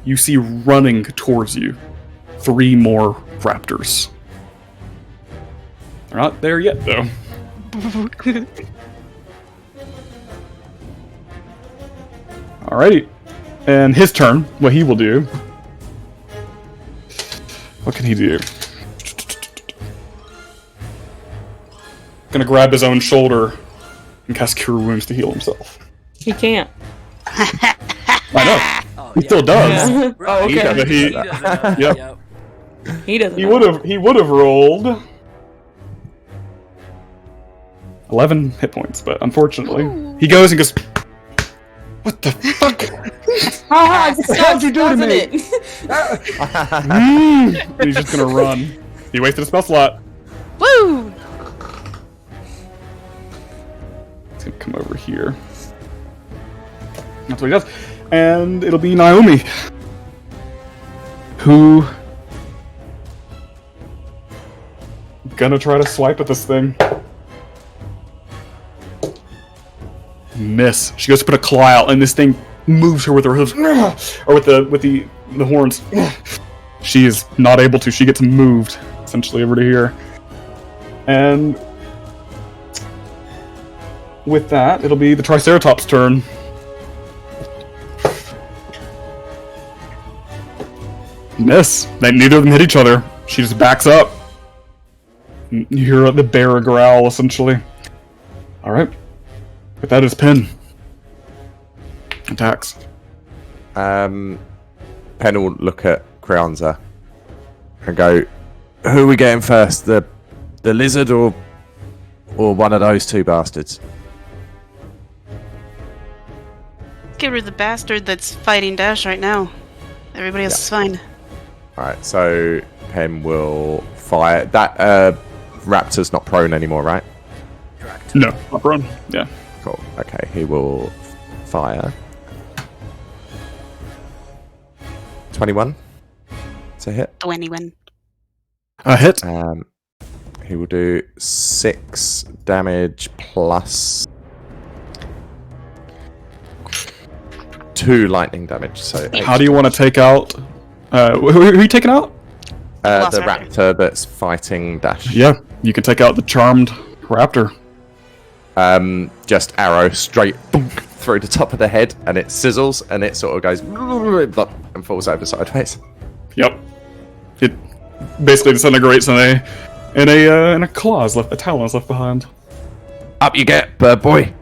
You see running towards you 3 more raptors. They're not there yet, though. Alrighty. And his turn, what he will do... what can he do? Gonna grab his own shoulder and cast Cure Wounds to heal himself. He can't. I know. Oh, He still does. Oh, Right. okay. But He does that. Yep. Yep. He doesn't. He would have rolled 11 hit points, but unfortunately, Ooh. he goes and goes, "What the fuck? Ah, What the hell did you do to me?" it? And he's just gonna run. He wasted a spell slot. Woo! He's gonna come over here. That's what he does. And it'll be Naomi, who gonna try to swipe at this thing. Miss. She goes to put a claw out, and this thing moves her with her hooves, or with the horns. She is not able to. She gets moved essentially over to here, and with that, it'll be the Triceratops' turn. Miss. Neither of them hit each other. She just backs up. You hear the bear growl, essentially. Alright. But that is Pen. Attacks. Pen will look at Creonza and go, "Who are we getting first? The lizard or one of those two bastards?" Get rid of the bastard that's fighting Dash right now. Everybody else is fine. Alright, so Pen will fire. That raptor's not prone anymore, right? Correct. No, not run. Yeah. Cool. Okay, he will fire. 21 to hit. 21. A hit. He will do 6 damage plus 2 lightning damage. So 8. How do you want to take out... who are you taking out? The raptor that's fighting Dash. Yeah, you can take out the charmed raptor. Just arrow straight boom, through the top of the head, and it sizzles, and it sort of goes and falls over sideways. Yep. It basically disintegrates, and a claw is left, a talon is left behind. Up you get, bird boy.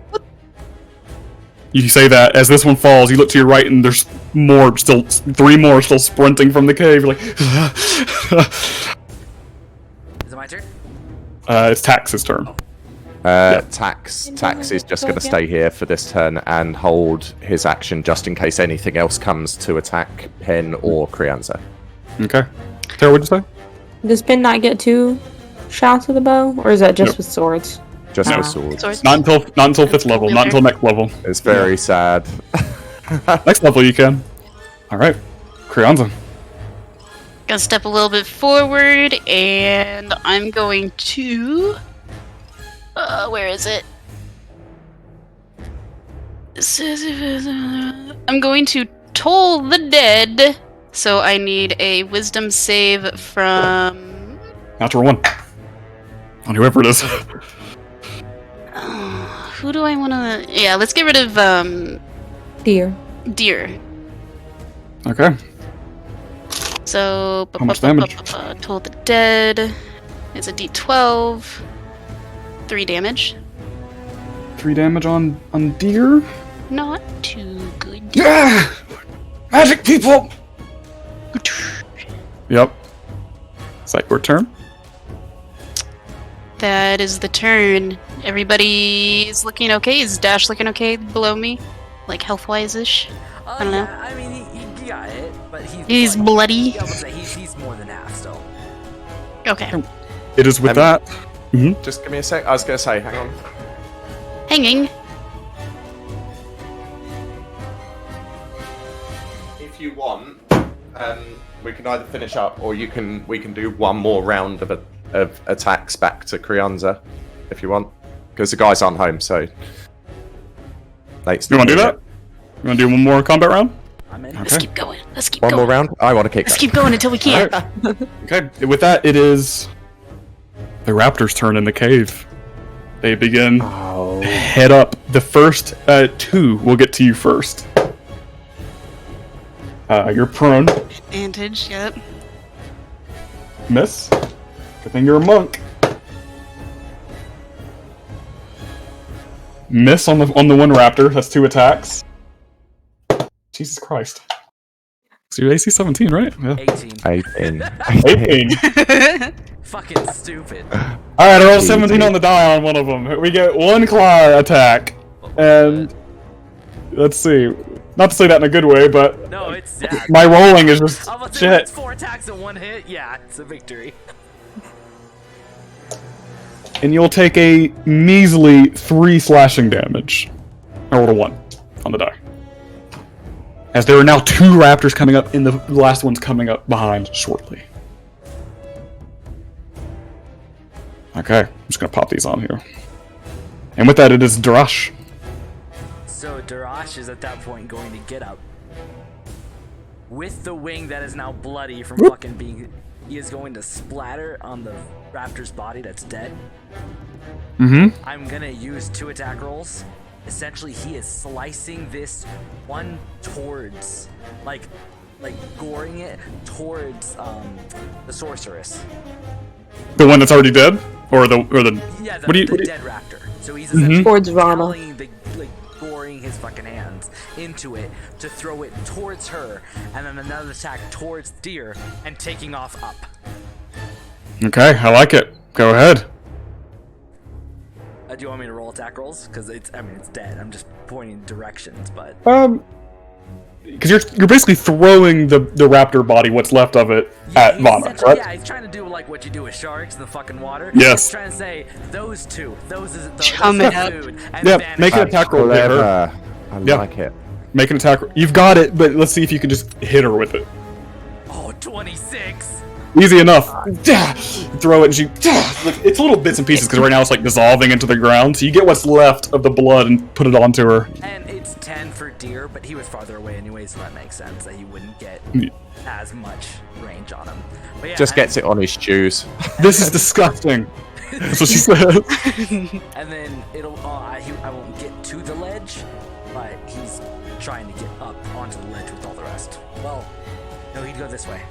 You say that as this one falls, you look to your right, and there's more, still 3 more still sprinting from the cave. You're like, Is it my turn? it's Tax's turn. Tax is just going to stay here for this turn and hold his action just in case anything else comes to attack Pen or Creonza. Okay. Tara, what'd you say? Does Pin not get 2 shots with the bow, or is that just Nope. with swords? Just No. with swords. Swords. Not until 5th level, not until next level. It's very sad. Next level you can. Alright. Creonza. Gonna step a little bit forward, and I'm going to... where is it? I'm going to toll the dead, so I need a wisdom save from... Natural 1. On whoever it is. Who do I want to... Yeah, let's get rid of, Deer. Deer. Okay. So... How much damage? Toll the dead. It's a d12. 3 damage. 3 damage on deer? Not too good. Yeah! Magic people! Yep. It's like your turn. That is the turn. Everybody is looking okay. Is Dash looking okay below me? Like health-wise-ish? I don't know. Yeah, I mean, he got it, but He's like, bloody? Yeah, I would say he's more than half still. Okay. It is with that. Just give me a sec. I was going to say, hang on. Hanging. If you want, we can either finish up, or we can do one more round of attacks back to Creonza, if you want, because the guys aren't home. So, You want to do that? You want to do one more combat round? I'm in. Let's keep going. Let's keep One going. more round. I want to kick. Let's keep going until we can't. Okay. With that, it is the raptor's turn in the cave. They begin to head up. The first 2 will get to you first. You're prone. Advantage, yep. Miss. Good thing you're a monk. Miss on the one raptor. That's 2 attacks. Jesus Christ. So you're AC 17, right? Yeah. 18. 18. 18. Fucking stupid. Alright, I rolled 17 on the die on one of them. We get 1 claw attack. And let's see. Not to say that in a good way, but No, it's yeah. my rolling is just I was shit. it's 4 attacks and 1 hit. Yeah, it's a victory. And you'll take a measly 3 slashing damage. I rolled a 1 on the die. As there are now 2 raptors coming up, and the last one's coming up behind shortly. Okay, I'm just gonna pop these on here. And with that, it is Darash. So Darash is at that point going to get up. With the wing that is now bloody from fucking being... He is going to splatter on the raptor's body that's dead. Mm-hmm. I'm gonna use 2 attack rolls. Essentially, he is slicing this one towards... Like goring it towards the sorceress. The one that's already dead? Or the Yeah, the, what do you, the dead raptor. So he's essentially Towards Vana. propelling goring his fucking hands into it to throw it towards her, and then another attack towards Deer, and taking off up. Okay, I like it. Go ahead. Do you want me to roll attack rolls? Because it's dead. I'm just pointing directions, but... Because you're basically throwing the raptor body, what's left of it, at Vana, right? Yeah, he's trying to do like what you do with sharks in the fucking water. Yes. He's trying to say, those 2, those is the Chum it up. food, and Yeah, vanish. make an attack roll. Hit her. I Yeah. like it. Make an attack. You've got it, but let's see if you can just hit her with it. Oh, 26! Easy enough. Throw it, and she. It's little bits and pieces because right now it's like dissolving into the ground. So you get what's left of the blood and put it onto her. And it's 10 for Deer, but he was farther away anyway, so that makes sense that he wouldn't get as much range on him. But yeah, Just gets it on his shoes. This is disgusting. That's what she said. And then it'll. I won't get to the ledge, but he's trying to get up onto the ledge with all the rest. Well, no, he'd go this way.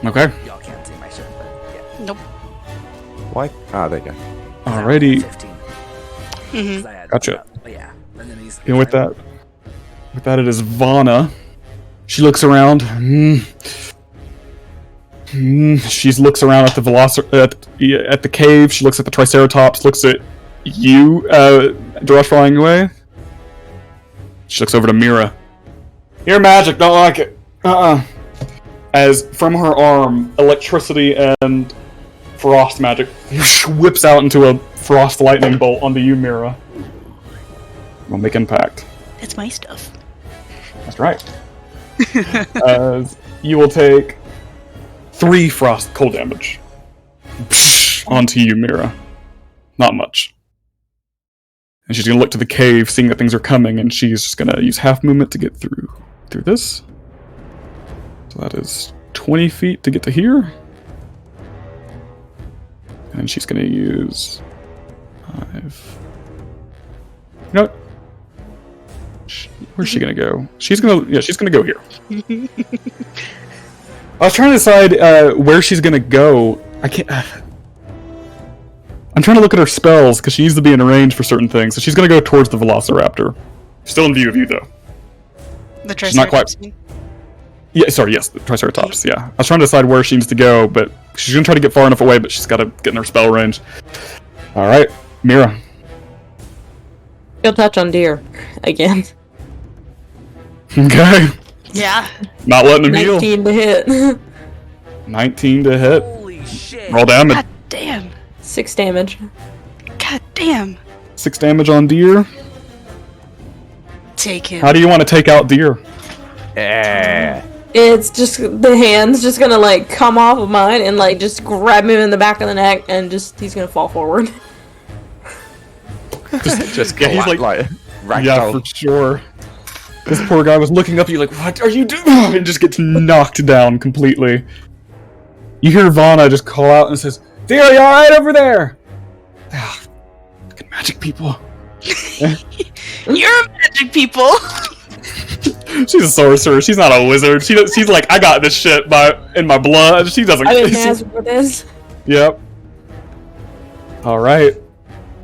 Okay. Y'all can't see my shirt, but yeah. Nope. Why? Ah, there you go. Alrighty. 15. Mhm. 'Cause I had Gotcha. that, but yeah, and then he's. And with that, it is Vana. She looks around. She looks around at the at the cave. She looks at the Triceratops. Looks at you, Darash, flying away. She looks over to Mira. You're magic. Don't like it. As from her arm, electricity and frost magic whips out into a frost lightning bolt onto you, Mira. We'll make impact. It's my stuff. That's right. As you will take 3 frost cold damage onto you, Mira. Not much. And she's gonna look to the cave, seeing that things are coming, and she's just gonna use half movement to get through this. So that is 20 feet to get to here. And she's gonna use 5. You know what? Where's she gonna go? She's gonna go here. I was trying to decide where she's gonna go. I can't. I'm trying to look at her spells because she needs to be in range for certain things. So she's gonna go towards the Velociraptor. Still in view of you though. The She's not quite. Triceratops. Yeah, sorry, yes, the Triceratops, yeah. I was trying to decide where she needs to go, but she's gonna try to get far enough away, but she's gotta get in her spell range. Alright, Mira. He'll touch on Deer again. Okay. Yeah. Not letting him heal. 19 to hit. 19 to hit. Holy shit! Roll damage. God damn. 6 damage. God damn. 6 damage on Deer. Take him. How do you want to take out Deer? Yeah. It's just the hand's just gonna like come off of mine and like just grab him in the back of the neck and just he's gonna fall forward. Just Yeah, he's like ragdoll. Yeah, for sure. This poor guy was looking up at you like, what are you doing? And just gets knocked down completely. You hear Vana just call out and says, Deer, are you alright over there? Ah, fucking magic people. You're magic people. She's a sorcerer. She's not a wizard. She's like, I got this shit in my blood. She doesn't. I didn't ask for this. Yep. All right.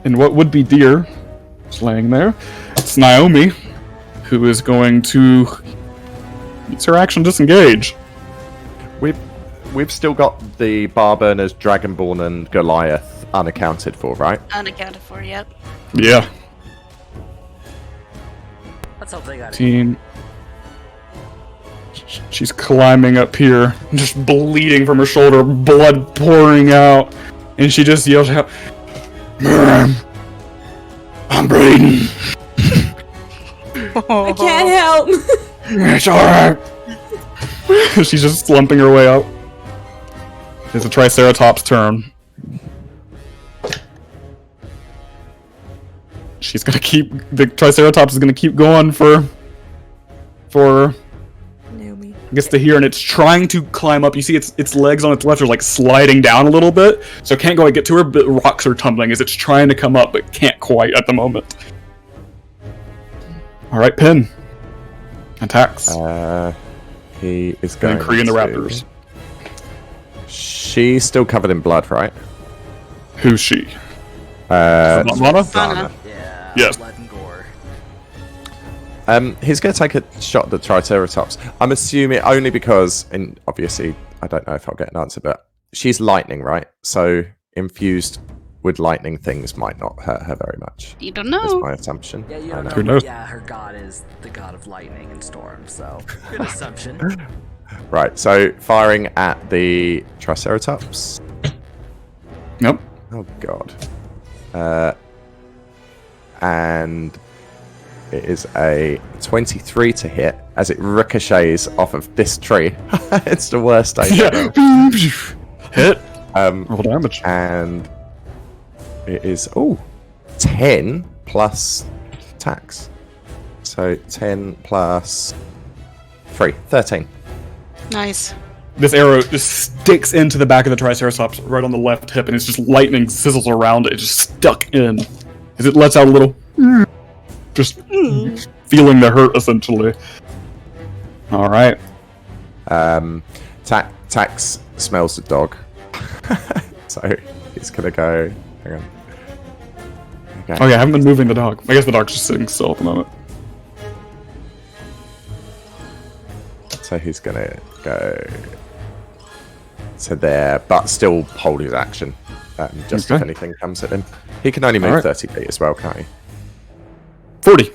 And what would be Deer, just laying there? It's Naomi, who is going to use her action disengage. we've still got the Barburners, Dragonborn, and Goliath unaccounted for, right? Unaccounted for, yep. Yeah. Let's hope they got it. 15. She's climbing up here, just bleeding from her shoulder, blood pouring out, and she just yells out, "Mom, I'm bleeding." I can't help. It's alright. She's just slumping her way up. It's a Triceratops' turn. She's gonna keep. The Triceratops is gonna keep going for. Naomi. I guess to here, and it's trying to climb up. You see its legs on its left are like sliding down a little bit, so it can't go and get to her, but rocks are tumbling as it's trying to come up, but can't quite at the moment. Alright, Pin. Attacks. He is going And Kree and the to- Raptors. She's still covered in blood, right? Who's she? Uh, Lana? Sana. Yeah. Yes. Blood and gore. He's going to take a shot at the Triceratops. I'm assuming only because, and obviously, I don't know if I'll get an answer, but she's lightning, right? So infused with lightning things might not hurt her very much. You don't That's know. my assumption. Yeah, you I don't know. Who knows? Yeah, her god is the god of lightning and storm, so good assumption. Right, so firing at the Triceratops. Nope. Oh god. And it is a 23 to hit as it ricochets off of this tree. It's the worst I ever. Hit. Um, Roll damage. and it is 10 plus tax. So 10 plus 3, 13. Nice. This arrow just sticks into the back of the Triceratops right on the left hip, and it's just lightning sizzles around it, just stuck in. As it lets out a little... Just feeling the hurt, essentially. Alright. Tax smells the dog. So he's gonna go. Hang on. Okay. Oh yeah, I haven't been moving the dog. I guess the dog's just sitting still at the moment. So he's gonna go to there, but still hold his action. Just if Okay. anything comes at him. He can only move Alright. 30 feet as well, can't he? 40. You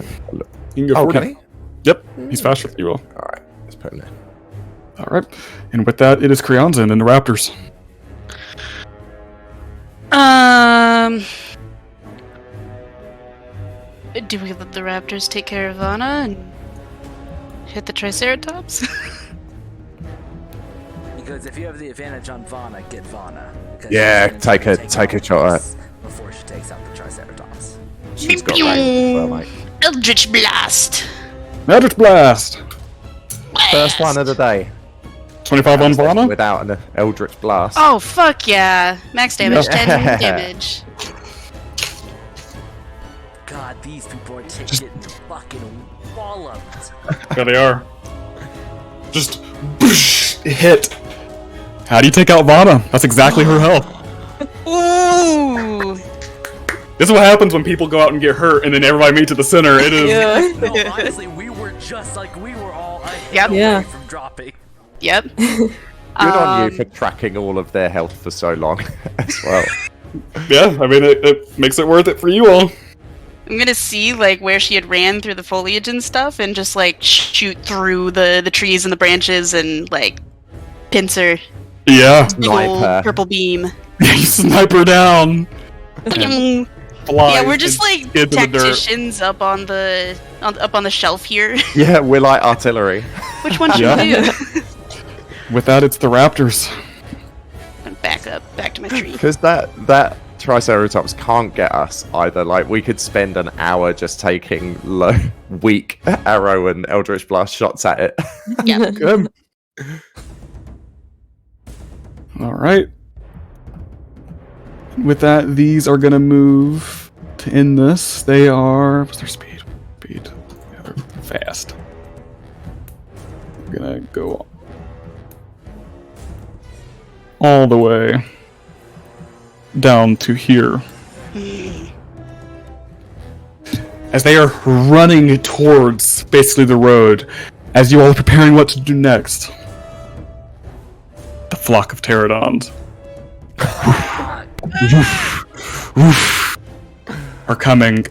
can go Oh, 40. can he? Yep, he's faster than you will. Alright, let's put him there. Alright. And with that, it is Creonza and the Raptors. Do we let the Raptors take care of Anna and hit the Triceratops? Because if you have the advantage on Vana, get Vana. Because Yeah, she's gonna take a out shot at this before she takes out the Triceratops. She's got range as well, mate. Eldritch Blast! Magic Blast! First one of the day. 25 on Vana? Without an Eldritch Blast. Oh, fuck yeah. Max damage, Yeah. 10 damage. God, these people are getting fucking walloped. Yeah, they are. Just boosh, hit. How do you take out Vana? That's exactly her health. Ooh! This is what happens when people go out and get hurt and then everybody meets at the center. It is. Yeah. No, honestly, we were just like, we were all a hit Yep. away Yeah. from dropping. Yep. Good on you for tracking all of their health for so long as well. Yeah, I mean, it makes it worth it for you all. I'm gonna see like where she had ran through the foliage and stuff, and just like shoot through the trees and the branches and like pincer Yeah. big ol' Sniper. purple beam. You snipe her down. Yeah, Flies we're just and like skids in the dirt. tacticians up on the shelf here. Yeah, we're like artillery. Which one should Yeah. we do? With that, it's the Raptors. Back to my tree. Because that Triceratops can't get us either. Like, we could spend an hour just taking weak arrow and Eldritch Blast shots at it. Yeah. Good. Alright. With that, these are gonna move to end this. They are... What's their speed? Speed. Yeah, they're fast. I'm gonna go all the way down to here. As they are running towards basically the road, as you all are preparing what to do next. The flock of pterodons are coming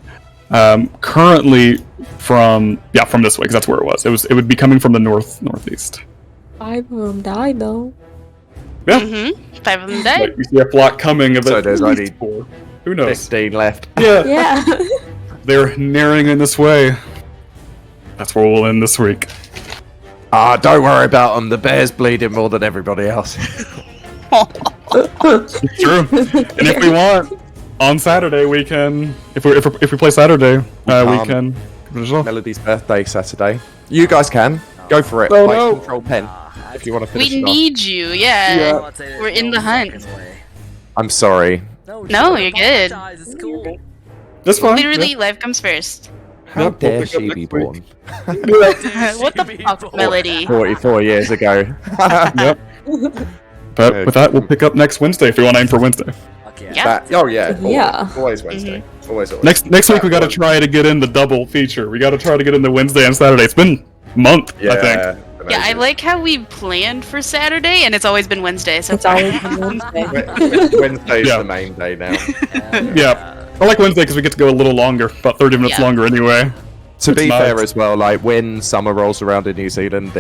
currently from this way, because that's where it was. It would be coming from the northeast. 5 of them died though. Yeah. 5 of them died. Like, we see a flock coming of So at there's least only 4. Who knows? 15 left. Yeah. Yeah. They're nearing in this way. That's where we'll end this week. Ah, don't worry about them. The bear's bleeding more than everybody else. It's true. And if we want, on Saturday we can. If we play Saturday, we can. finish off. Melody's birthday Saturday. You guys can go for it. Oh, Like, no. Control pen if you want to finish We it off. need you, yeah. Yeah. We're in the hunt. I'm sorry. No, you're good. It's cool. That's fine. Literally, life comes first. How Yep, we'll dare pick up she next be week. born? What the fuck, Melody? 44 years ago. Yep. But with that, we'll pick up next Wednesday if we want to aim for Wednesday. Okay. Yeah. Oh yeah. Yeah. Always Wednesday. Always. Next week we got to try to get in the double feature. We got to try to get in the Wednesday and Saturday. It's been a month, I think. Yeah, I amazing. like how we planned for Saturday, and it's always been Wednesday so It's far. always been Wednesday. Wednesday's Yeah. the main day now. Yeah. I like Wednesday because we get to go a little longer, about 30 minutes Yeah. longer anyway. To be It's fair nice. as well, like when summer rolls around in New Zealand,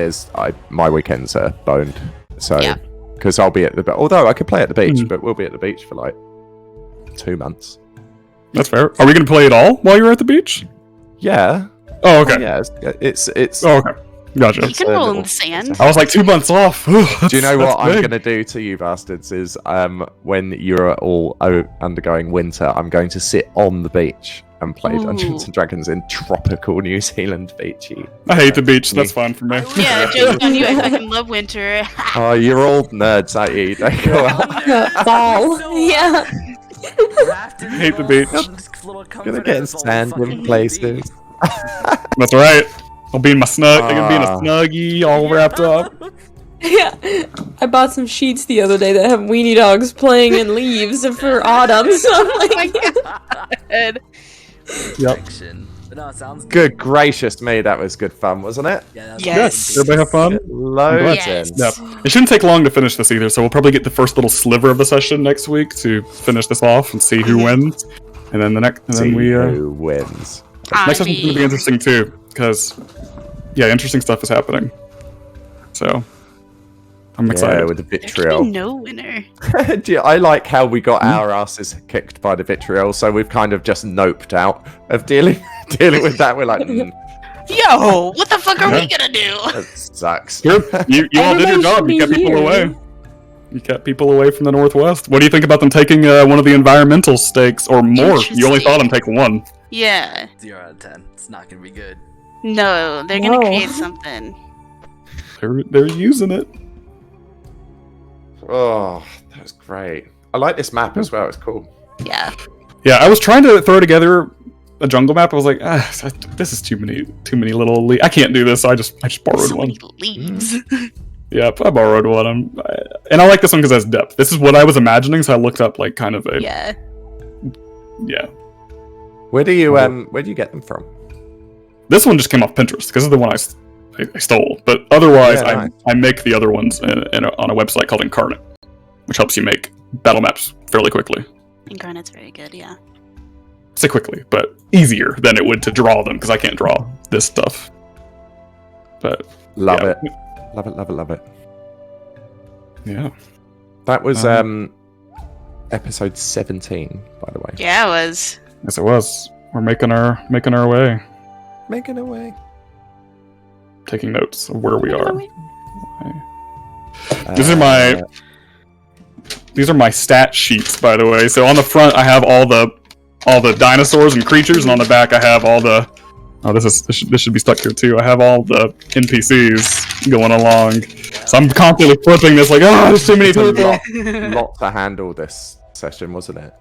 my weekends are boned. So Yeah. because I'll be at the although I could play at the beach, Mm. but we'll be at the beach for like 2 months. That's fair. Are we going to play it all while you're at the beach? Yeah. Oh, okay. Yeah. It's Oh, okay. Gotcha. You can roll in the sand. I was like 2 months off. Do you know what I'm gonna do to you bastards? Is when you're all undergoing winter, I'm going to sit on the beach and play Dungeons Ooh. and Dragons in tropical New Zealand beachy. I hate the beach. That's fine for me. Yeah, joke's on you. I fucking love winter. Oh, you're all nerds, aren't you? Don't go out. Fall. Yeah. Hate the beach. Gonna get in sand in places. That's right. I'll be in my snug. I'm gonna be in a snuggie, all wrapped up. Yeah. I bought some sheets the other day that have weenie dogs playing in leaves for autumn. So I'm like, Good. Yep. No, it sounds Good gracious me, that was good fun, wasn't it? Yeah, that was Yes. Everybody have fun. Loads Yes. in. Yep. It shouldn't take long to finish this either, so we'll probably get the first little sliver of the session next week to finish this off and see who wins. And then See we who wins. next session's gonna be interesting too, because interesting stuff is happening. So I'm Yeah, excited. with the There should vitriol. be no winner. Yeah, I like how we got our asses kicked by the vitriol, so we've kind of just noped out of dealing with that. We're like, Yo, what the fuck are we Yeah. gonna do? that sucks. Good. You all did your Everybody job. should You be kept people here. away. You kept people away from the Northwest. What do you think about them taking one of the environmental stakes or more? You only thought them take one. Yeah. 0 out of 10. It's not gonna be good. No, they're gonna No. create something. They're using it. Oh, that was great. I like this map as well. It's cool. Yeah. Yeah, I was trying to throw together a jungle map. I was like, this is too many little. I can't do this. So I just borrowed So one. many leaves. Yep, I borrowed one. And I like this one because it has depth. This is what I was imagining, so I looked up like kind of a Yeah. Where do you get them from? This one just came off Pinterest because it's the one I stole. But otherwise, Yeah, nice. I make the other ones on a website called Incarnate, which helps you make battle maps fairly quickly. Incarnate's very good, yeah. Say quickly, but easier than it would to draw them because I can't draw this stuff. But Love yeah. it. Love it, love it, love it. Yeah. That was episode 17, by the way. Yeah, it was. Yes, it was. We're making our way, Making away. taking notes of where we are. Uh, These are my stat sheets, by the way. So on the front, I have all the dinosaurs and creatures, and on the back, I have all the. Oh, this should be stuck here too. I have all the NPCs going along, so I'm constantly flipping this like, there's too many people. lot to handle this session, wasn't it?